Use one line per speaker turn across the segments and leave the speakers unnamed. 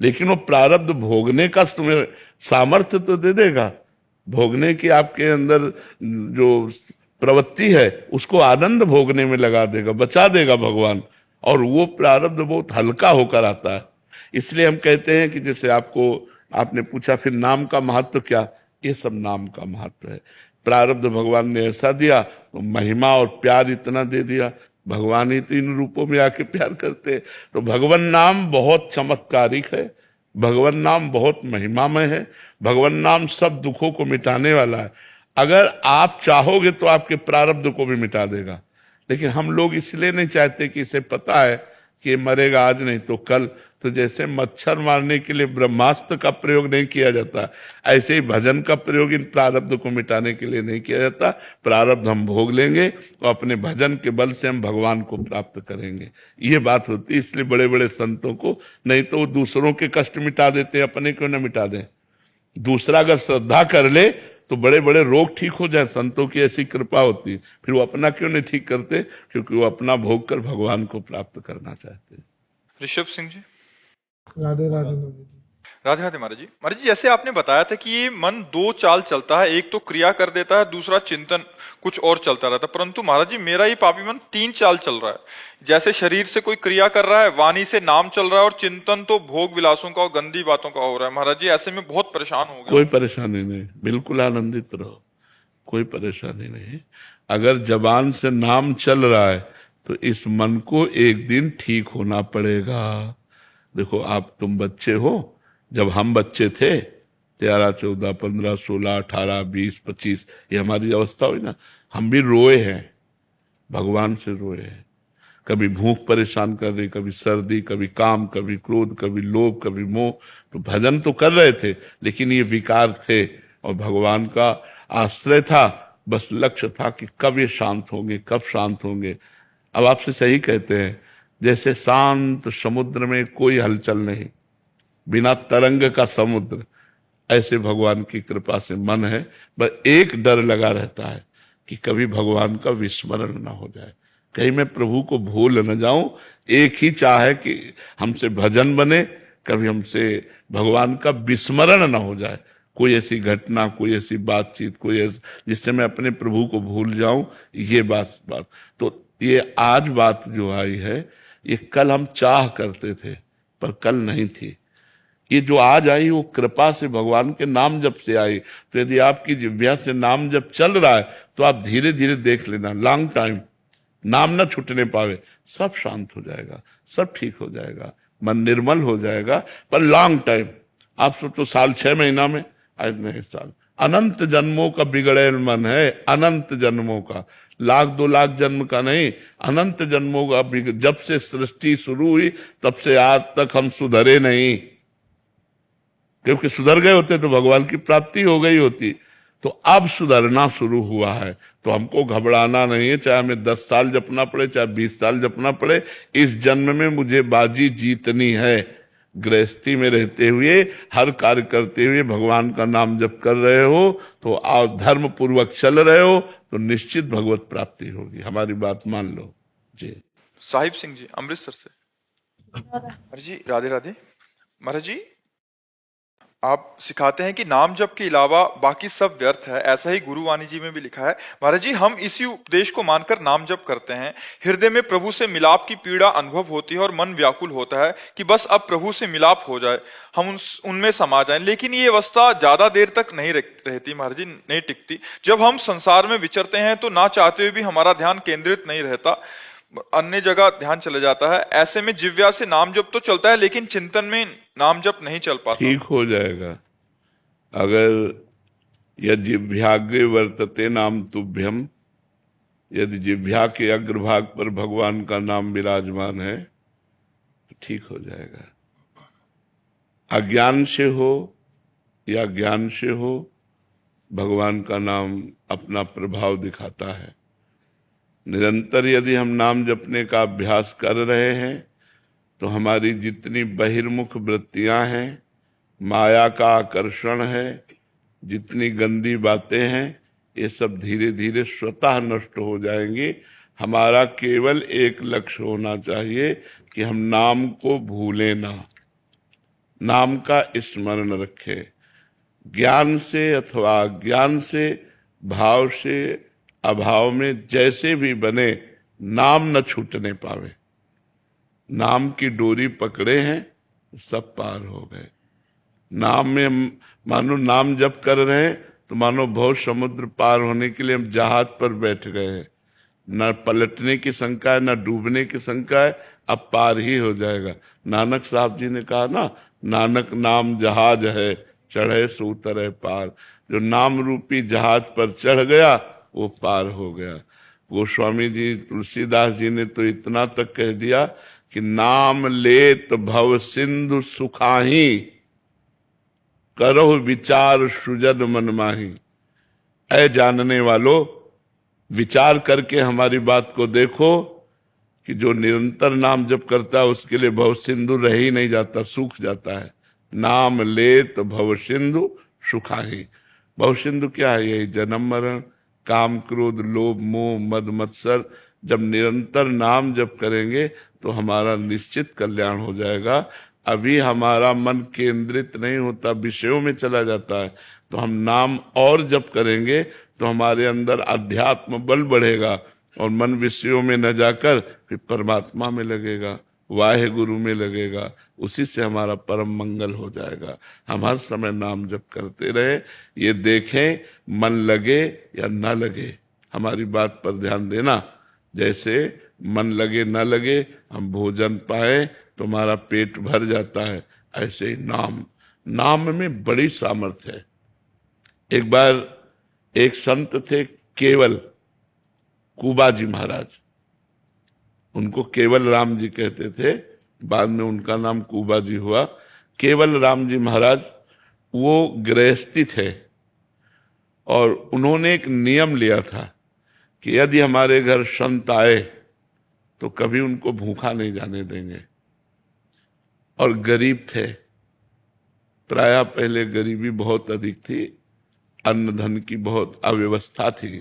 लेकिन वो प्रारब्ध भोगने का तुम्हें सामर्थ्य तो दे देगा। भोगने की आपके अंदर जो प्रवृत्ति है उसको आनंद भोगने में लगा देगा, बचा देगा भगवान। और वो प्रारब्ध बहुत हल्का होकर आता है। इसलिए हम कहते हैं कि जैसे आपने पूछा फिर नाम का महत्व क्या, ये सब नाम का महत्व है। प्रारब्ध भगवान ने ऐसा दिया तो महिमा और प्यार इतना दे दिया। भगवान ही तीन रूपों में आके प्यार करते हैं। तो भगवान नाम बहुत चमत्कारिक है, भगवान नाम बहुत महिमामय है, भगवान नाम सब दुखों को मिटाने वाला है। अगर आप चाहोगे तो आपके प्रारब्ध को भी मिटा देगा। लेकिन हम लोग इसलिए नहीं चाहते कि इसे पता है कि मरेगा आज नहीं तो कल। तो जैसे मच्छर मारने के लिए ब्रह्मास्त्र का प्रयोग नहीं किया जाता, ऐसे ही भजन का प्रयोग इन प्रारब्ध को मिटाने के लिए नहीं किया जाता। प्रारब्ध हम भोग लेंगे और अपने भजन के बल से हम भगवान को प्राप्त करेंगे, ये बात होती है। इसलिए बड़े बड़े संतों को, नहीं तो वो दूसरों के कष्ट मिटा देते, अपने क्यों न मिटा दें। दूसरा अगर श्रद्धा कर ले तो बड़े बड़े रोग ठीक हो जाए, संतों की ऐसी कृपा होती है। फिर वो अपना क्यों नहीं ठीक करते, क्योंकि वो अपना भोग कर भगवान को प्राप्त करना चाहते हैं।
ऋषभ सिंह जी।
राधे राधे महाराज जी।
राधे राधे महाराज जी। महाराज जी, जैसे आपने बताया था कि ये मन दो चाल चलता है, एक तो क्रिया कर देता है, दूसरा चिंतन कुछ और चलता रहता है। परंतु महाराज जी, मेरा ये पापी मन तीन चाल चल रहा है। जैसे शरीर से कोई क्रिया कर रहा है, वाणी से नाम चल रहा है, और चिंतन तो भोग विलासों का और गंदी बातों का हो रहा है। महाराज जी, ऐसे में बहुत परेशान हो गया।
कोई परेशानी नहीं, बिल्कुल आनंदित रहो, कोई परेशानी नहीं। अगर जबान से नाम चल रहा है तो इस मन को एक दिन ठीक होना पड़ेगा। देखो, तुम बच्चे हो, जब हम बच्चे थे 13, 14, 15, 16, 18, 20, 25, ये हमारी अवस्था हुई ना, हम भी रोए हैं, भगवान से रोए हैं। कभी भूख परेशान कर रही, कभी सर्दी, कभी काम, कभी क्रोध, कभी लोभ, कभी मोह। तो भजन तो कर रहे थे, लेकिन ये विकार थे और भगवान का आश्रय था। बस लक्ष्य था कि कब ये शांत होंगे, कब शांत होंगे। अब आपसे सही कहते हैं, जैसे शांत समुद्र में कोई हलचल नहीं, बिना तरंग का समुद्र, ऐसे भगवान की कृपा से मन है। बस एक डर लगा रहता है कि कभी भगवान का विस्मरण ना हो जाए, कहीं मैं प्रभु को भूल न जाऊं। एक ही चाह है कि हमसे भजन बने, कभी हमसे भगवान का विस्मरण ना हो जाए। कोई ऐसी घटना, कोई ऐसी बातचीत, कोई जिससे मैं अपने प्रभु को भूल जाऊं, ये बात। तो ये आज बात जो आई है, ये कल हम चाह करते थे पर कल नहीं थी। ये जो आज आई वो कृपा से, भगवान के नाम जप से आई। तो यदि आपकी जिह्वा से नाम जप चल रहा है तो आप धीरे धीरे देख लेना, लॉन्ग टाइम नाम ना छूटने पावे, सब शांत हो जाएगा, सब ठीक हो जाएगा, मन निर्मल हो जाएगा। पर लॉन्ग टाइम, आप सोचो साल 6 महीना में, आज नहीं, साल अनंत जन्मों का बिगड़ेल मन है, अनंत जन्मों का, 1,00,000 2,00,000 जन्म का नहीं, अनंत जन्मों का। जब से सृष्टि शुरू हुई तब से आज तक हम सुधरे नहीं, क्योंकि सुधर गए होते तो भगवान की प्राप्ति हो गई होती। तो अब सुधरना शुरू हुआ है, तो हमको घबराना नहीं है। चाहे हमें 10 साल जपना पड़े, चाहे 20 साल जपना पड़े, इस जन्म में मुझे बाजी जीतनी है। गृहस्थी में रहते हुए, हर कार्य करते हुए भगवान का नाम जप कर रहे हो तो आप धर्म पूर्वक चल रहे हो तो निश्चित भगवत प्राप्ति होगी। हमारी बात मान लो जी।
साहिब सिंह जी, अमृतसर से। महाराज जी, राधे राधे। महाराज जी, आप सिखाते हैं कि नाम जप के अलावा बाकी सब व्यर्थ है, ऐसा ही गुरुवाणी जी में भी लिखा है। महाराज जी, हम इसी उपदेश को मानकर नाम जप करते हैं, हृदय में प्रभु से मिलाप की पीड़ा अनुभव होती है और मन व्याकुल होता है कि बस अब प्रभु से मिलाप हो जाए, हम उनमें समा जाएं। लेकिन ये अवस्था ज्यादा देर तक नहीं रहती महाराज जी, नहीं टिकती। जब हम संसार में विचरते हैं तो ना चाहते हुए भी हमारा ध्यान केंद्रित नहीं रहता, अन्य जगह ध्यान चले जाता है। ऐसे में जिव्या से नाम जप तो चलता है, लेकिन चिंतन में नाम जप नहीं चल पाता।
ठीक हो जाएगा। अगर यदि जिह्वाग्रे वर्तते नाम तुभ्यम, यदि जिह्वा के अग्रभाग पर भगवान का नाम विराजमान है तो ठीक हो जाएगा। अज्ञान से हो या ज्ञान से हो, भगवान का नाम अपना प्रभाव दिखाता है। निरंतर यदि हम नाम जपने का अभ्यास कर रहे हैं तो हमारी जितनी बहिर्मुख वृत्तियां हैं, माया का आकर्षण है, जितनी गंदी बातें हैं, ये सब धीरे धीरे स्वतः नष्ट हो जाएंगी। हमारा केवल एक लक्ष्य होना चाहिए कि हम नाम को भूलें ना, नाम का स्मरण रखे, ज्ञान से अथवा अज्ञान से, भाव से अभाव में, जैसे भी बने नाम न छूटने पावे। नाम की डोरी पकड़े हैं, सब पार हो गए। नाम में हम मानो नाम जप कर रहे हैं तो मानो भव समुद्र पार होने के लिए हम जहाज पर बैठ गए हैं। न पलटने की शंका है, न डूबने की शंका है, अब पार ही हो जाएगा। नानक साहब जी ने कहा ना, नानक नाम जहाज है, चढ़े सो उतरे पार। जो नाम रूपी जहाज पर चढ़ गया वो पार हो गया। गोस्वामी जी, तुलसीदास जी ने तो इतना तक कह दिया कि नाम लेत भव सिंधु सुखाही, करो विचार सुजन मन माही। ऐ जानने वालों, विचार करके हमारी बात को देखो कि जो निरंतर नाम जप करता है उसके लिए भव सिंधु रह ही नहीं जाता, सूख जाता है। नाम लेत भव सिंधु सुखाही। भव सिंधु क्या है? यही जन्म मरण, काम क्रोध लोभ मोह मद मत्सर। जब निरंतर नाम जप करेंगे तो हमारा निश्चित कल्याण हो जाएगा। अभी हमारा मन केंद्रित नहीं होता, विषयों में चला जाता है। तो हम नाम और जप करेंगे तो हमारे अंदर अध्यात्म बल बढ़ेगा और मन विषयों में न जाकर फिर परमात्मा में लगेगा, वाहे गुरु में लगेगा। उसी से हमारा परम मंगल हो जाएगा। हम हर समय नाम जप करते रहे, ये देखें मन लगे या न लगे। हमारी बात पर ध्यान देना। जैसे मन लगे न लगे, हम भोजन पाए तो हमारा पेट भर जाता है, ऐसे ही नाम में बड़ी सामर्थ्य है। एक बार एक संत थे केवल, कुबाजी महाराज, उनको केवल राम जी कहते थे, बाद में उनका नाम कुबाजी हुआ। केवल राम जी महाराज वो गृहस्थी थे और उन्होंने एक नियम लिया था कि यदि हमारे घर संत आए तो कभी उनको भूखा नहीं जाने देंगे। और गरीब थे, प्रायः पहले गरीबी बहुत अधिक थी, अन्न धन की बहुत अव्यवस्था थी।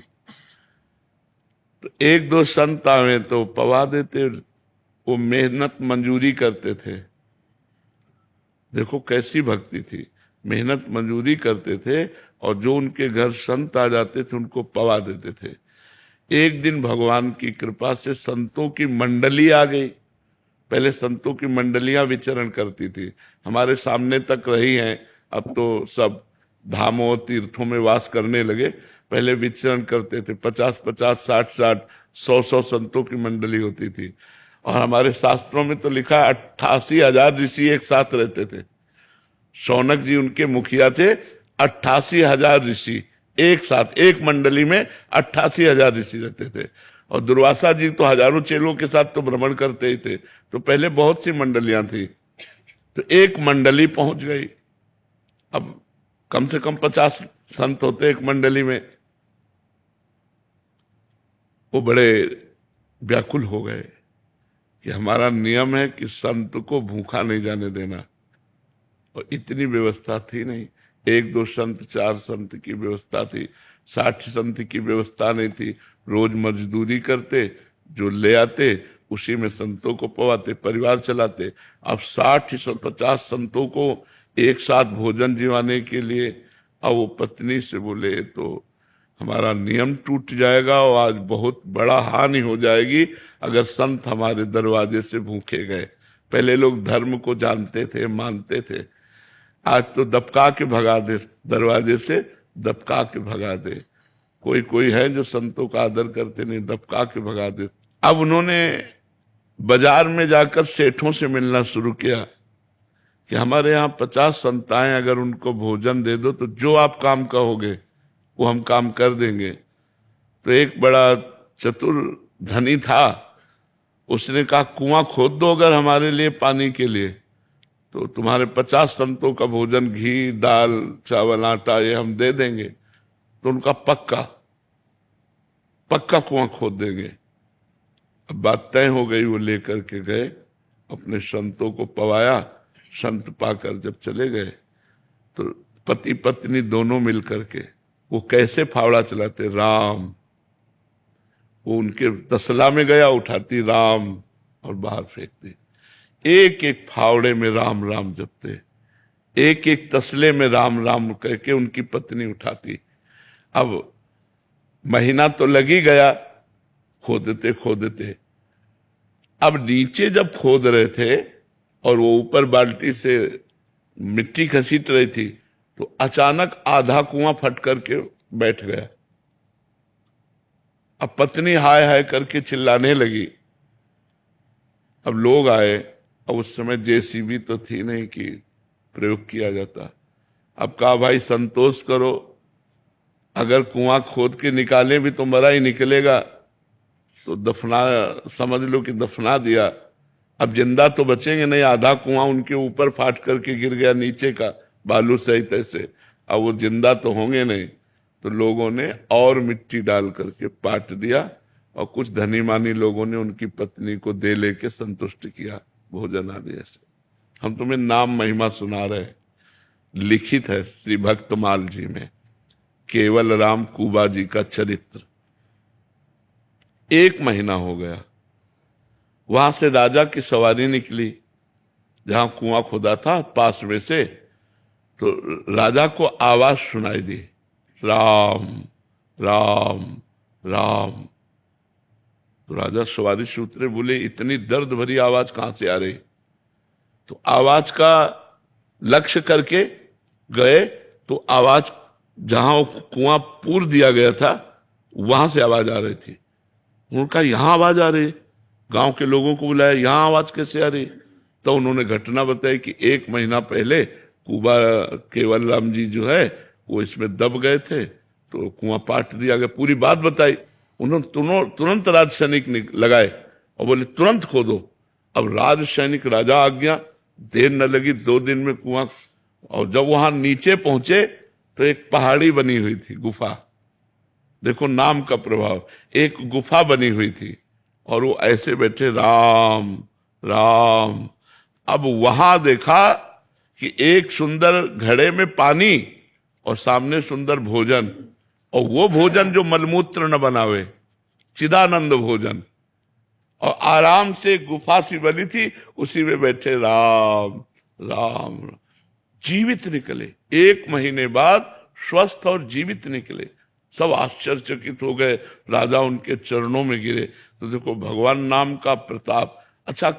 तो एक दो संत आवे तो पवा देते, वो मेहनत मंजूरी करते थे। देखो कैसी भक्ति थी, मेहनत मंजूरी करते थे और जो उनके घर संत आ जाते थे उनको पवा देते थे। एक दिन भगवान की कृपा से संतों की मंडली आ गई। पहले संतों की मंडलियां विचरण करती थी, हमारे सामने तक रही हैं, अब तो सब धामों तीर्थों में वास करने लगे। पहले विचरण करते थे, 50-50, 60-60, 100-100 संतों की मंडली होती थी। और हमारे शास्त्रों में तो लिखा है 88,000 ऋषि एक साथ रहते थे। शौनक जी उनके मुखिया थे, 88,000 ऋषि एक साथ, एक मंडली में 88,000 ऋषि रहते थे। और दुर्वासा जी तो हजारों चेलों के साथ तो भ्रमण करते ही थे। तो पहले बहुत सी मंडलियां थी, तो एक मंडली पहुंच गई। अब कम से कम 50 संत होते एक मंडली में। वो बड़े व्याकुल हो गए कि हमारा नियम है कि संत को भूखा नहीं जाने देना, और इतनी व्यवस्था थी नहीं। 1-2 संत, 4 संत की व्यवस्था थी, 60 संत की व्यवस्था नहीं थी। रोज मजदूरी करते, जो ले आते उसी में संतों को पवाते, परिवार चलाते। अब 60-50 संतों को एक साथ भोजन जिवाने के लिए, अब वो पत्नी से बोले तो हमारा नियम टूट जाएगा और आज बहुत बड़ा हानि हो जाएगी अगर संत हमारे दरवाजे से भूखे गए। पहले लोग धर्म को जानते थे, मानते थे, आज तो दबका के भगा दे, दरवाजे से दबका के भगा दे। कोई कोई है जो संतों का आदर करते नहीं, दबका के भगा दे। अब उन्होंने बाजार में जाकर सेठों से मिलना शुरू किया कि हमारे यहाँ 50 संत आए, अगर उनको भोजन दे दो तो जो आप काम कहोगे वो हम काम कर देंगे। तो एक बड़ा चतुर धनी था, उसने कहा कुआं खोद दो अगर हमारे लिए पानी के लिए, तो तुम्हारे 50 संतों का भोजन, घी दाल चावल आटा ये हम दे देंगे। तो उनका पक्का कुआं खोद देंगे। अब बात तय हो गई, वो लेकर के गए, अपने संतों को पवाया। संत पाकर जब चले गए तो पति पत्नी दोनों मिल करके वो कैसे फावड़ा चलाते, राम, वो उनके तसला में गया, उठाती राम और बाहर फेंकती। एक एक फावड़े में राम राम जपते। एक एक तसले में राम राम कह के उनकी पत्नी उठाती। अब महीना तो लग ही गया खोदते खोदते। अब नीचे जब खोद रहे थे और वो ऊपर बाल्टी से मिट्टी घसीट रही थी, तो अचानक आधा कुआं फट करके बैठ गया। अब पत्नी हाय हाय करके चिल्लाने लगी। अब लोग आए। अब उस समय जेसीबी तो थी नहीं कि प्रयोग किया जाता। अब कहा भाई संतोष करो, अगर कुआं खोद के निकाले भी तो मरा ही निकलेगा, तो दफना, समझ लो कि दफना दिया। अब जिंदा तो बचेंगे नहीं, आधा कुआं उनके ऊपर फाट करके गिर गया नीचे का बालू सहित ऐसे, अब वो जिंदा तो होंगे नहीं। तो लोगों ने और मिट्टी डाल करके पाट दिया और कुछ धनी मानी लोगों ने उनकी पत्नी को दे लेके संतुष्ट किया भोजन आदि ऐसे। हम तुम्हें नाम महिमा सुना रहे हैं, लिखित है श्री भक्तमाल जी में, केवल राम कुबा जी का चरित्र। 1 महीना हो गया, वहां से राजा की सवारी निकली जहां कुआं खुदा था पास में से। तो राजा को आवाज सुनाई दी, राम राम राम। तो राजा सवारी से उतरे, बोले इतनी दर्द भरी आवाज कहां से आ रही? तो आवाज का लक्ष्य करके गए तो आवाज जहां वो कुआं पूर दिया गया था वहां से आवाज आ रही थी। उनका यहां आवाज आ रही, गांव के लोगों को बुलाया, यहां आवाज कैसे आ रही? तो उन्होंने घटना बताई कि 1 महीना पहले कुबा केवल राम जी जो है वो इसमें दब गए थे, तो कुआं पाट दिया गया। पूरी बात बताई। उन्होंने तुरंत राज सैनिक लगाए और बोले तुरंत खोदो। अब राज सैनिक, राजा आ गया, देर न लगी, 2 दिन में कुआं। और जब वहां नीचे पहुंचे तो एक पहाड़ी बनी हुई थी, गुफा। देखो नाम का प्रभाव, एक गुफा बनी हुई थी और वो ऐसे बैठे राम राम। अब वहां देखा कि एक सुंदर घड़े में पानी और सामने सुंदर भोजन, और वो भोजन जो मलमूत्र न बनावे, चिदानंद भोजन। और आराम से गुफा सी बनी थी, उसी में बैठे राम राम। जीवित निकले, 1 महीने बाद स्वस्थ और जीवित निकले। सब आश्चर्यचकित हो गए, राजा उनके चरणों में गिरे। तो देखो भगवान नाम का प्रताप। अच्छा,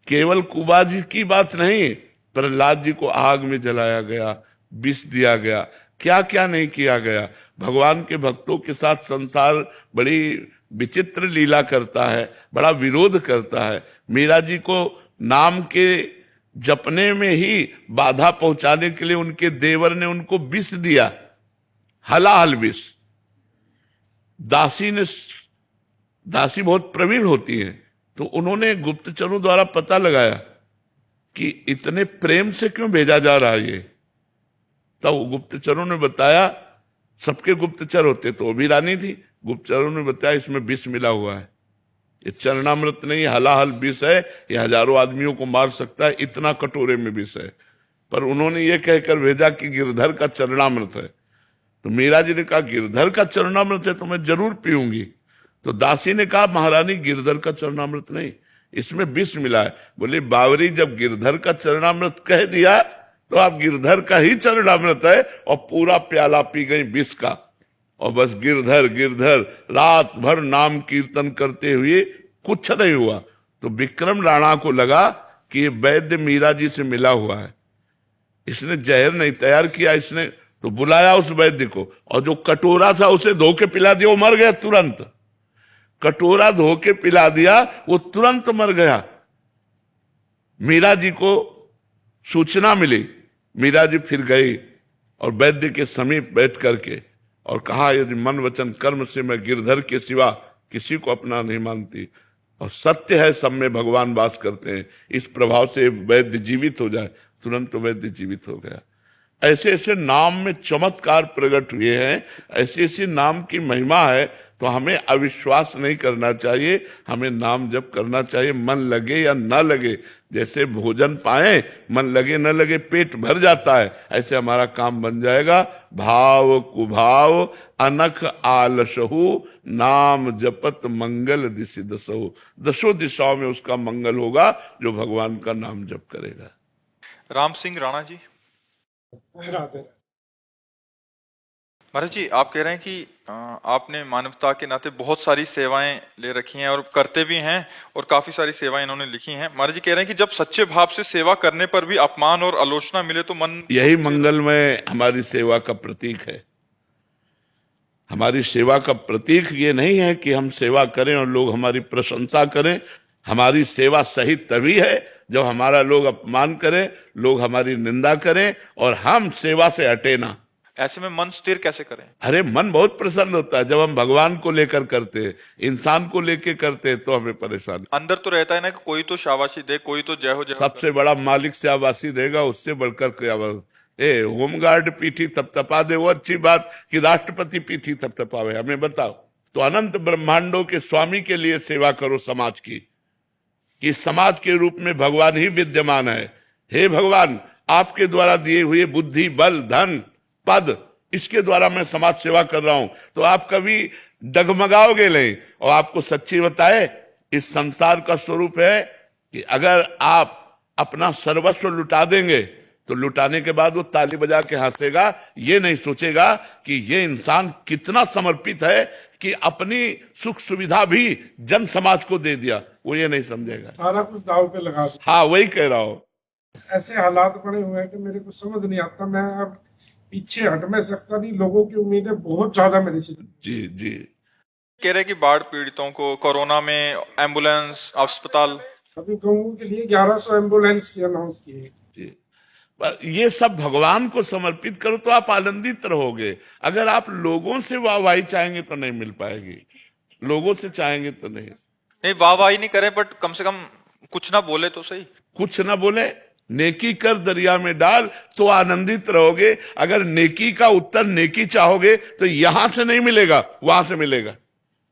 केवल कुबा जी की बात नहीं, प्रहलाद जी को आग में जलाया गया, विष दिया गया, क्या क्या नहीं किया गया। भगवान के भक्तों के साथ संसार बड़ी विचित्र लीला करता है, बड़ा विरोध करता है। मीरा जी को नाम के जपने में ही बाधा पहुंचाने के लिए उनके देवर ने उनको विष दिया, हलाहल विष। दासी बहुत प्रवीण होती हैं, तो उन्होंने गुप्तचरों द्वारा पता लगाया कि इतने प्रेम से क्यों भेजा जा रहा है ये। तब गुप्तचरों ने बताया, सबके गुप्तचर होते तो वो भी रानी थी, गुप्तचरों ने बताया इसमें विष मिला हुआ है, ये चरणामृत नहीं, हलाहल विष है, ये हजारों आदमियों को मार सकता है, इतना कटोरे में विष है। पर उन्होंने ये कहकर भेजा कि गिरधर का चरणामृत है। तो मीरा जी ने कहा गिरधर का चरणामृत है तो मैं जरूर पीऊंगी। तो दासी ने कहा महारानी पूर्णिमा का चरणामृत नहीं, इसमें विष मिला है। बोले बावरी, जब गिरधर का चरणामृत कह दिया तो आप गिरधर का ही चरणामृत है, और पूरा प्याला पी गई विष का। और बस गिरधर गिरधर रात भर नाम कीर्तन करते हुए कुछ नहीं हुआ। तो विक्रम राणा को लगा कि ये वैद्य मीरा जी से मिला हुआ है, इसने जहर नहीं तैयार किया, इसने तो बुलाया उस वैद्य को, और जो कटोरा था उसे धो के पिला दिया, वो मर गया तुरंत। कटोरा धो के पिला दिया, वो तुरंत मर गया। मीरा जी को सूचना मिली, मीरा जी फिर गई और वैद्य के समीप बैठ करके और कहा, यदि मन वचन कर्म से मैं गिरधर के सिवा किसी को अपना नहीं मानती, और सत्य है सब में भगवान वास करते हैं, इस प्रभाव से वैद्य जीवित हो जाए। तुरंत तो वैद्य जीवित हो गया। ऐसे ऐसे नाम में चमत्कार प्रकट हुए हैं, ऐसी ऐसी नाम की महिमा है। तो हमें अविश्वास नहीं करना चाहिए, हमें नाम जप करना चाहिए, मन लगे या न लगे। जैसे भोजन पाए, मन लगे न लगे पेट भर जाता है, ऐसे हमारा काम बन जाएगा। भाव कुभाव अनख आलसहु, नाम जपत मंगल दिशि दसहु। 10 दिशाओं में उसका मंगल होगा जो भगवान का नाम जप करेगा।
राम सिंह राणा जी।
राधे
महाराज जी, आप कह रहे हैं कि आपने मानवता के नाते बहुत सारी सेवाएं ले रखी हैं और करते भी हैं, और काफी सारी सेवाएं इन्होंने लिखी हैं। महाराज जी कह रहे हैं कि जब सच्चे भाव से सेवा करने पर भी अपमान और आलोचना मिले तो मन,
यही मंगलमय हमारी सेवा का प्रतीक है। हमारी सेवा का प्रतीक ये नहीं है कि हम सेवा करें और लोग हमारी प्रशंसा करें। हमारी सेवा सही तभी है जब हमारा लोग अपमान करें, लोग हमारी निंदा करें और हम सेवा से हटे ना।
ऐसे में मन स्थिर कैसे करें?
अरे मन बहुत प्रसन्न होता है जब हम भगवान को लेकर करते हैं, इंसान को लेकर करते हैं तो हमें परेशानी।
अंदर तो रहता है ना कि कोई तो शाबाशी दे, कोई तो जय हो जय हो।
सबसे बड़ा मालिक शाबाशी देगा, उससे बढ़कर क्या? होमगार्ड पीठी थपथपा दे, वो अच्छी बात कि राष्ट्रपति पीठी थपथपावे? हमें बताओ। तो अनंत ब्रह्मांडों के स्वामी के लिए सेवा करो समाज की, कि समाज के रूप में भगवान ही विद्यमान है। हे भगवान, आपके द्वारा दिए हुए बुद्धि, बल, धन, पद, इसके द्वारा मैं समाज सेवा कर रहा हूं। तो आप कभी डगमगाओगे नहीं। और आपको सच्ची बताए, इस संसार का स्वरूप है कि अगर आप अपना सर्वस्व लुटा देंगे तो लुटाने के बाद वो ताली बजा के हंसेगा, ये नहीं सोचेगा कि ये इंसान कितना समर्पित है कि अपनी सुख सुविधा भी जन समाज को दे दिया। वो ये नहीं समझेगा,
सारा कुछ दाव पे लगा दो।
हाँ वही कह रहा हूं।
ऐसे हालात पड़े हुए हैं कि मेरे को समझ नहीं आता, मैं अब पीछे हट मैं सकता नहीं। लोगों की उम्मीदें बहुत ज्यादा मेरे से।
जी जी।
कह रहे हैं कि बाढ़ पीड़ितों को, कोरोना में एम्बुलेंस, अस्पताल,
अभी गाँवों के लिए 1100 एम्बुलेंस की अनाउंस की है।
जी, पर ये सब भगवान को समर्पित करो तो आप आनंदित रहोगे। अगर आप लोगों से वाहवाही चाहेंगे तो नहीं मिल पाएगी, लोगों से चाहेंगे तो नहीं।
नहीं वाहवाही नहीं करें, बट कम से कम कुछ ना बोले तो सही।
कुछ ना बोले, नेकी कर दरिया में डाल तो आनंदित रहोगे। अगर नेकी का उत्तर नेकी चाहोगे तो यहां से नहीं मिलेगा, वहां से मिलेगा।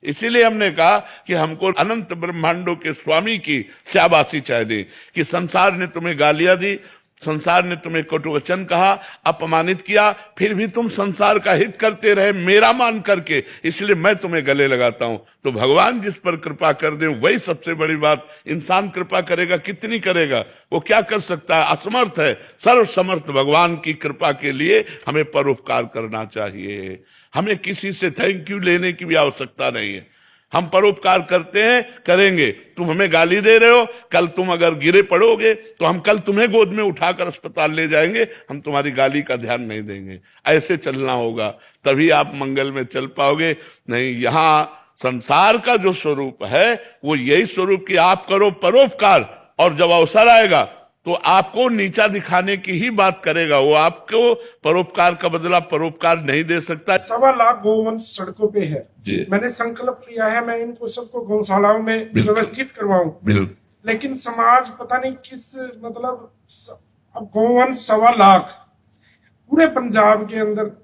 इसीलिए हमने कहा कि हमको अनंत ब्रह्मांडों के स्वामी की शाबाशी चाहिए कि संसार ने तुम्हें गालियां दी, संसार ने तुम्हें कटुवचन कहा, अपमानित किया, फिर भी तुम संसार का हित करते रहे मेरा मान करके, इसलिए मैं तुम्हें गले लगाता हूं। तो भगवान जिस पर कृपा कर दे वही सबसे बड़ी बात। इंसान कृपा करेगा, कितनी करेगा? वो क्या कर सकता है? असमर्थ है। सर्वसमर्थ भगवान की कृपा के लिए हमें परोपकार करना चाहिए। हमें किसी से थैंक यू लेने की भी आवश्यकता नहीं है। हम परोपकार करते हैं, करेंगे। तुम हमें गाली दे रहे हो, कल तुम अगर गिरे पड़ोगे तो हम कल तुम्हें गोद में उठाकर अस्पताल ले जाएंगे, हम तुम्हारी गाली का ध्यान नहीं देंगे। ऐसे चलना होगा, तभी आप मंगल में चल पाओगे। नहीं, यहां संसार का जो स्वरूप है वो यही स्वरूप कि आप करो परोपकार, और जब अवसर आएगा तो आपको नीचा दिखाने की ही बात करेगा। वो आपको परोपकार का बदला परोपकार नहीं दे सकता।
1.25 लाख गौवंश सड़कों पे है
जी।
मैंने संकल्प लिया है, मैं इनको सबको गौशालाओं में व्यवस्थित करवाऊं।
बिल्कुल।
लेकिन समाज पता नहीं किस मतलब अब गौवंश 1.25 लाख पूरे पंजाब के अंदर।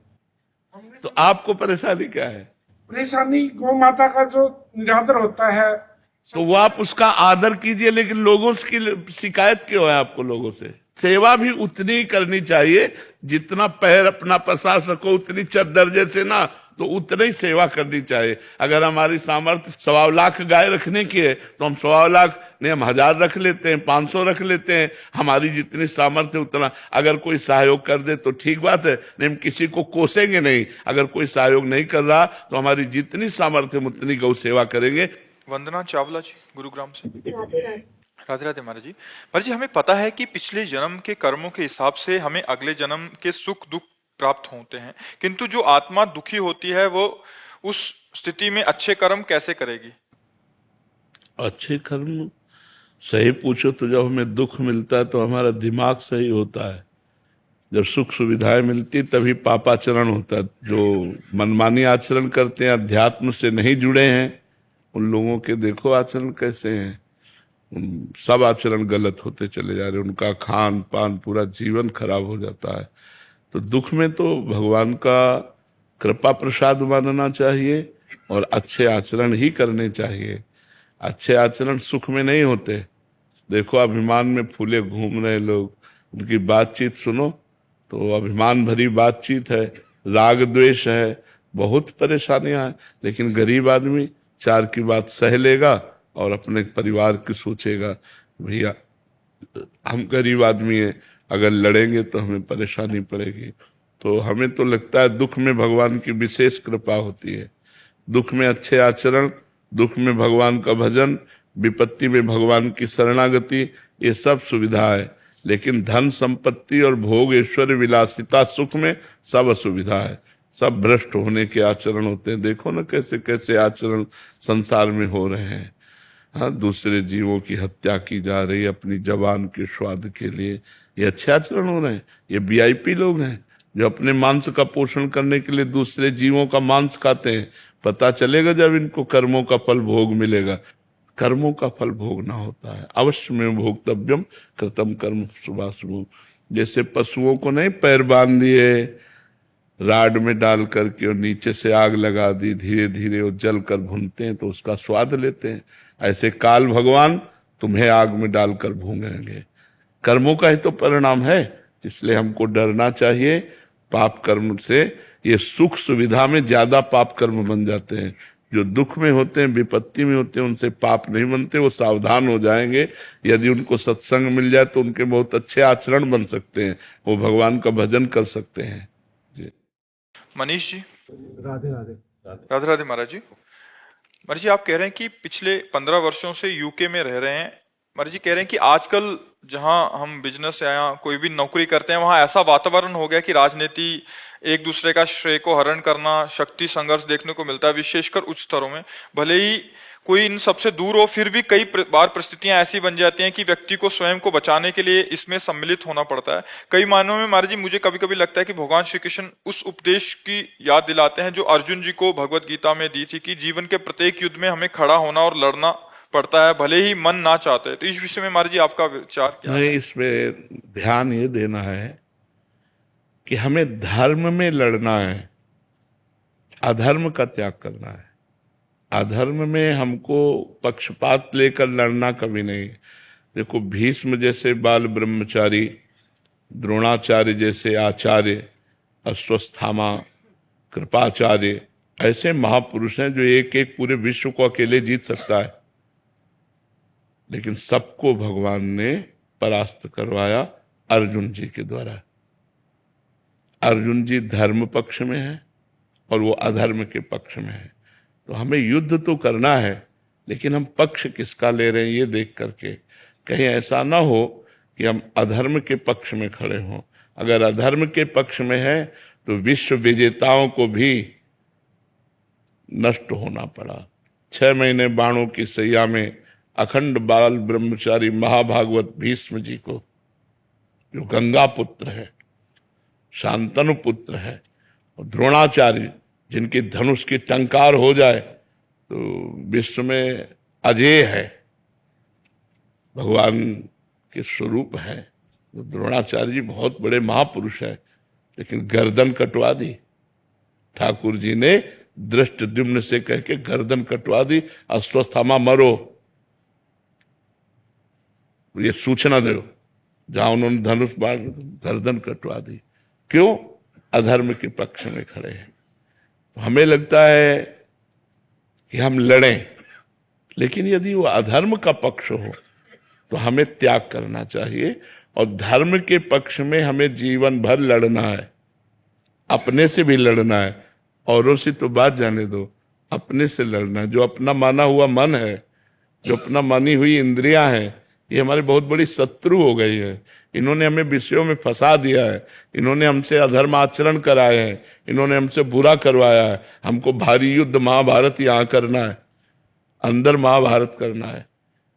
तो आपको परेशानी क्या है?
परेशानी गौ माता का जो निरादर होता है,
तो वो आप उसका आदर कीजिए, लेकिन लोगों की शिकायत क्यों है आपको? लोगों से सेवा भी उतनी ही करनी चाहिए जितना पैर अपना पसार सको, उतनी चद्दर जैसे ना, तो उतनी ही सेवा करनी चाहिए। अगर हमारी सामर्थ्य 1.25 लाख गाय रखने की है तो हम 1.25 लाख नहीं, हम 1000 रख लेते हैं, 500 रख लेते हैं। हमारी जितनी सामर्थ्य उतना। अगर कोई सहयोग कर दे तो ठीक बात है, नहीं हम किसी को कोसेंगे नहीं। अगर कोई सहयोग नहीं कर रहा तो हमारी जितनी सामर्थ्य हम उतनी गौ सेवा करेंगे।
वंदना चावला जी, गुरुग्राम से।
राधे राधे।
राधे राधे महाराज जी। महाराज जी, हमें पता है कि पिछले जन्म के कर्मों के हिसाब से हमें अगले जन्म के सुख दुख प्राप्त होते हैं, किंतु जो आत्मा दुखी होती है वो उस स्थिति में अच्छे कर्म कैसे करेगी?
अच्छे कर्म सही पूछो तो जब हमें दुख मिलता है तो हमारा दिमाग सही होता है। जब सुख सुविधाएं मिलती तभी पापाचरण होता है। जो मनमानी आचरण करते हैं, अध्यात्म से नहीं जुड़े हैं, उन लोगों के देखो आचरण कैसे हैं। सब आचरण गलत होते चले जा रहे, उनका खान पान पूरा जीवन खराब हो जाता है। तो दुख में तो भगवान का कृपा प्रसाद मानना चाहिए और अच्छे आचरण ही करने चाहिए। अच्छे आचरण सुख में नहीं होते। देखो अभिमान में फूले घूम रहे लोग, उनकी बातचीत सुनो तो अभिमान भरी बातचीत है, राग द्वेष है, बहुत परेशानियां हैं। लेकिन गरीब आदमी 4 की बात सह लेगा और अपने परिवार की सोचेगा, भैया हम गरीब आदमी हैं, अगर लड़ेंगे तो हमें परेशानी पड़ेगी। तो हमें तो लगता है दुख में भगवान की विशेष कृपा होती है। दुख में अच्छे आचरण, दुख में भगवान का भजन, विपत्ति में भगवान की शरणागति, ये सब सुविधा है। लेकिन धन संपत्ति और भोग ऐश्वर्य विलासिता सुख में सब असुविधा है, सब भ्रष्ट होने के आचरण होते हैं। देखो ना कैसे कैसे आचरण संसार में हो रहे हैं। हाँ, दूसरे जीवों की हत्या की जा रही है अपनी जवान के स्वाद के लिए, ये अच्छे आचरण हो रहे हैं। ये वीआईपी लोग हैं जो अपने मांस का पोषण करने के लिए दूसरे जीवों का मांस खाते हैं। पता चलेगा जब इनको कर्मों का फल भोग मिलेगा। कर्मों का फल भोगना होता है, अवश्य में भोक्तव्यम कृतम कर्म शुभाशुभ। जैसे पशुओं को नहीं पैर बांध दिए राड में डाल करके और नीचे से आग लगा दी, धीरे धीरे वो जल कर भूनते हैं तो उसका स्वाद लेते हैं, ऐसे काल भगवान तुम्हें आग में डालकर भूनेंगे। कर्मों का ही तो परिणाम है, इसलिए हमको डरना चाहिए पाप कर्म से। ये सुख सुविधा में ज्यादा पाप कर्म बन जाते हैं। जो दुख में होते हैं, विपत्ति में होते हैं, उनसे पाप नहीं बनते, वो सावधान हो जाएंगे। यदि उनको सत्संग मिल जाए तो उनके बहुत अच्छे आचरण बन सकते हैं, वो भगवान का भजन कर सकते हैं।
मनीष जी,
राधे राधे।
राधे राधे महाराज जी। महाराज जी, आप कह रहे हैं कि पिछले 15 वर्षों से यूके में रह रहे हैं। महाराज जी कह रहे हैं कि आजकल जहां हम बिजनेस या कोई भी नौकरी करते हैं वहां ऐसा वातावरण हो गया कि राजनीति, एक दूसरे का श्रेय को हरण करना, शक्ति संघर्ष देखने को मिलता है, विशेषकर उच्च स्तरों में। भले ही कोई इन सबसे दूर हो, फिर भी कई बार परिस्थितियां ऐसी बन जाती हैं कि व्यक्ति को स्वयं को बचाने के लिए इसमें सम्मिलित होना पड़ता है। कई मायनों में महाराज जी मुझे कभी कभी लगता है कि भगवान श्री कृष्ण उस उपदेश की याद दिलाते हैं जो अर्जुन जी को भगवत गीता में दी थी कि जीवन के प्रत्येक युद्ध में हमें खड़ा होना और लड़ना पड़ता है, भले ही मन ना चाहते। तो इस विषय में महाराज जी आपका विचार क्या है?
इसमें ध्यान ये देना है कि हमें धर्म में लड़ना है, अधर्म का त्याग करना है। अधर्म में हमको पक्षपात लेकर लड़ना कभी नहीं। देखो, भीष्म जैसे बाल ब्रह्मचारी, द्रोणाचार्य जैसे आचार्य, अश्वत्थामा, कृपाचार्य, ऐसे महापुरुष हैं जो एक एक पूरे विश्व को अकेले जीत सकता है, लेकिन सबको भगवान ने परास्त करवाया अर्जुन जी के द्वारा। अर्जुन जी धर्म पक्ष में है और वो अधर्म के पक्ष में है। तो हमें युद्ध तो करना है, लेकिन हम पक्ष किसका ले रहे हैं ये देख करके। कहीं ऐसा ना हो कि हम अधर्म के पक्ष में खड़े हों। अगर अधर्म के पक्ष में है तो विश्व विजेताओं को भी नष्ट होना पड़ा। 6 महीने बाणों की सैया में अखंड बाल ब्रह्मचारी महाभागवत भीष्म जी को, जो गंगा पुत्र है, शांतनु पुत्र है, और द्रोणाचार्य जिनकी धनुष की टंकार हो जाए तो विश्व में अजेय है, भगवान के स्वरूप है। तो द्रोणाचार्य जी बहुत बड़े महापुरुष है, लेकिन गर्दन कटवा दी ठाकुर जी ने, दृष्टद्युम्न से कह के गर्दन कटवा दी। अश्वत्थामा मरो, ये सूचना दो, जहां उन्होंने धनुष बाण गर्दन कटवा दी। क्यों? अधर्म के पक्ष में खड़े हैं। तो हमें लगता है कि हम लड़ें, लेकिन यदि वो अधर्म का पक्ष हो तो हमें त्याग करना चाहिए, और धर्म के पक्ष में हमें जीवन भर लड़ना है। अपने से भी लड़ना है, औरों से तो बात जाने दो, अपने से लड़ना है। जो अपना माना हुआ मन है, जो अपना मानी हुई इंद्रियां हैं, ये हमारी बहुत बड़ी शत्रु हो गई है। इन्होंने हमें विषयों में फंसा दिया है, इन्होंने हमसे अधर्म आचरण कराए हैं, इन्होंने हमसे बुरा करवाया है। हमको भारी युद्ध महाभारत यहाँ करना है, अंदर महाभारत करना है।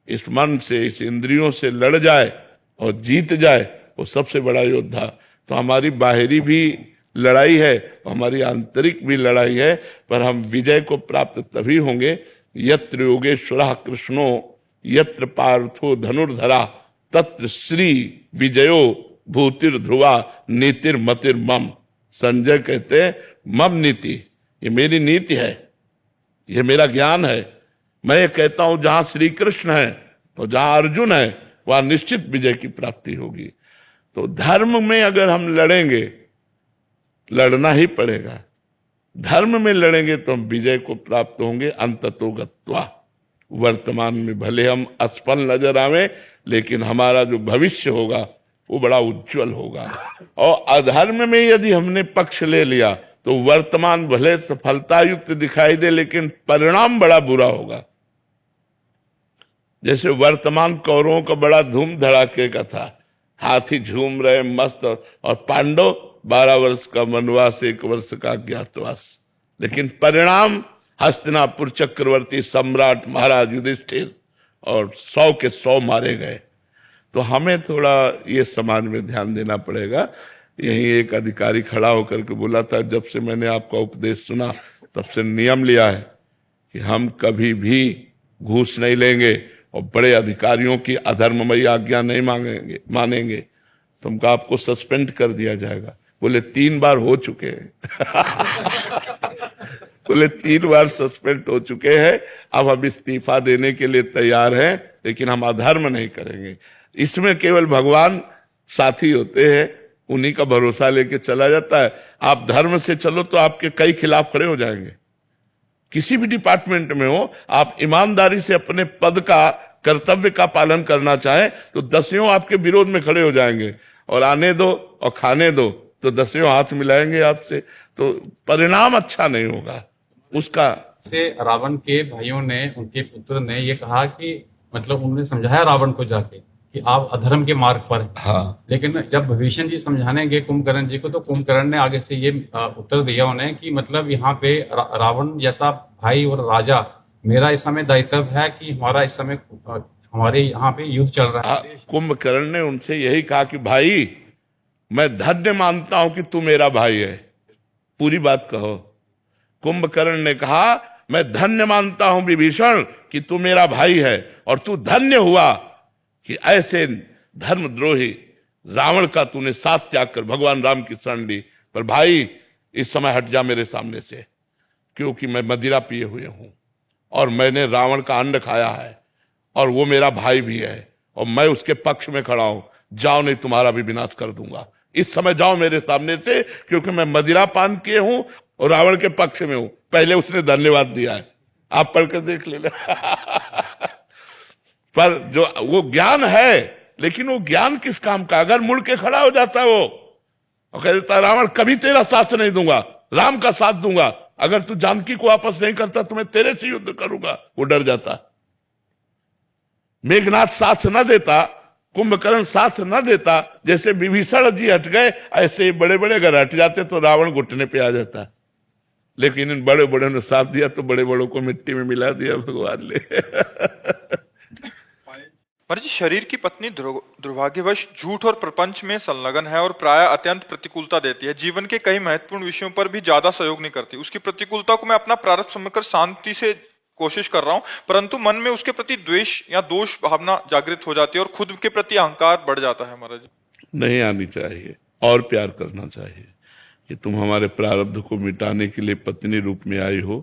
इस मन से, इस इंद्रियों से लड़ जाए और जीत जाए, वो सबसे बड़ा योद्धा। तो हमारी बाहरी भी लड़ाई है और हमारी आंतरिक भी लड़ाई है, पर हम विजय को प्राप्त तभी होंगे यत्र योगेश्वरः कृष्णो यत्र पार्थो धनुर्धरा तत्र श्री विजयो भूतिर ध्रुवा नीतिर मतिर मम। संजय कहते हैं मम नीति, ये मेरी नीति है, ये मेरा ज्ञान है। मैं ये कहता हूं जहां श्री कृष्ण है और जहां अर्जुन है वहां निश्चित विजय की प्राप्ति होगी। तो धर्म में अगर हम लड़ेंगे, लड़ना ही पड़ेगा, धर्म में लड़ेंगे तो हम विजय को प्राप्त होंगे अंततो गत्वा। वर्तमान में भले हम असफल नजर आवे, लेकिन हमारा जो भविष्य होगा वो बड़ा उज्जवल होगा। और अधर्म में यदि हमने पक्ष ले लिया तो वर्तमान भले सफलता युक्त दिखाई दे, लेकिन परिणाम बड़ा बुरा होगा। जैसे वर्तमान कौरवों का बड़ा धूम धड़ाके का था, हाथी झूम रहे मस्त, और पांडव 12 वर्ष का वनवास, 1 वर्ष का अज्ञातवास। लेकिन परिणाम हस्तिनापुर चक्रवर्ती सम्राट महाराज युधिष्ठिर और 100 के 100 मारे गए। तो हमें थोड़ा ये समाज में ध्यान देना पड़ेगा। यही एक अधिकारी खड़ा होकर के बोला था, जब से मैंने आपका उपदेश सुना तब से नियम लिया है कि हम कभी भी घूस नहीं लेंगे और बड़े अधिकारियों की अधर्ममयी आज्ञा नहीं मानेंगे। तुमको आपको सस्पेंड कर दिया जाएगा। बोले 3 बार हो चुके हैं। बोले 3 बार सस्पेंड हो चुके हैं, अब हम इस्तीफा देने के लिए तैयार हैं, लेकिन हम अधर्म नहीं करेंगे। इसमें केवल भगवान साथी होते हैं, उन्हीं का भरोसा लेके चला जाता है। आप धर्म से चलो तो आपके कई खिलाफ खड़े हो जाएंगे। किसी भी डिपार्टमेंट में हो, आप ईमानदारी से अपने पद का, कर्तव्य का पालन करना चाहें तो 10 आपके विरोध में खड़े हो जाएंगे, और आने दो और खाने दो तो 10 हाथ मिलाएंगे आपसे, तो परिणाम अच्छा नहीं होगा उसका।
से रावण के भाइयों ने, उनके पुत्र ने ये कहा कि मतलब उन्होंने समझाया रावण को जाके कि आप अधर्म के मार्ग पर हैं।
हाँ।
लेकिन जब विभीषण जी समझाने गए कुंभकर्ण जी को, तो कुंभकर्ण ने आगे से ये उत्तर दिया उन्हें कि मतलब यहाँ पे रावण जैसा भाई और राजा, मेरा इस समय दायित्व है कि हमारा इस समय हमारे यहाँ पे युद्ध चल रहा है।
कुंभकर्ण ने उनसे यही कहा कि भाई, मैं धन्य मानता हूं कि तू मेरा भाई है। पूरी बात कहो। कुंभकर्ण ने कहा, मैं धन्य मानता हूं विभीषण कि तू मेरा भाई है, और तू धन्य हुआ कि ऐसे धर्मद्रोही रावण का तूने साथ त्याग कर भगवान राम की शरण ली। पर भाई, इस समय हट जा मेरे सामने से, क्योंकि मैं मदिरा पिए हुए हूं और मैंने रावण का अन्न खाया है, और वो मेरा भाई भी है, और मैं उसके पक्ष में खड़ा हूं। जाओ, नहीं तुम्हारा भी विनाश कर दूंगा। इस समय जाओ मेरे सामने से, क्योंकि मैं मदिरा पान किए हूं और रावण के पक्ष में हूं। पहले उसने धन्यवाद दिया है, आप पढ़कर देख लेना। पर जो वो ज्ञान है, लेकिन वो ज्ञान किस काम का? अगर मुड़ के खड़ा हो जाता है वो और कह देता रावण कभी तेरा साथ नहीं दूंगा, राम का साथ दूंगा, अगर तू जानकी को वापस नहीं करता तो मैं तेरे से युद्ध करूंगा, वो डर जाता। मेघनाथ साथ न देता, कुंभकर्ण साथ न देता, जैसे विभीषण जी हट गए, ऐसे बड़े बड़े अगर हट जाते तो रावण घुटने पे आ जाता। लेकिन इन बड़े बड़े ने साथ दिया तो बड़े बड़ों को मिट्टी में मिला दिया भगवान ने।
पर जी, शरीर की पत्नी दुर्भाग्यवश झूठ और प्रपंच में संलग्न है और प्राय अत्यंत प्रतिकूलता देती है। जीवन के कई महत्वपूर्ण विषयों पर भी ज्यादा सहयोग नहीं करती। उसकी प्रतिकूलता को मैं अपना प्रारब्ध समझकर शांति से कोशिश कर रहा हूं, परंतु मन में उसके प्रति द्वेष या दोष भावना जागृत हो जाती है और खुद के प्रति अहंकार बढ़ जाता है। महाराज,
नहीं आनी चाहिए, और प्यार करना चाहिए कि तुम हमारे प्रारब्ध को मिटाने के लिए पत्नी रूप में आई हो,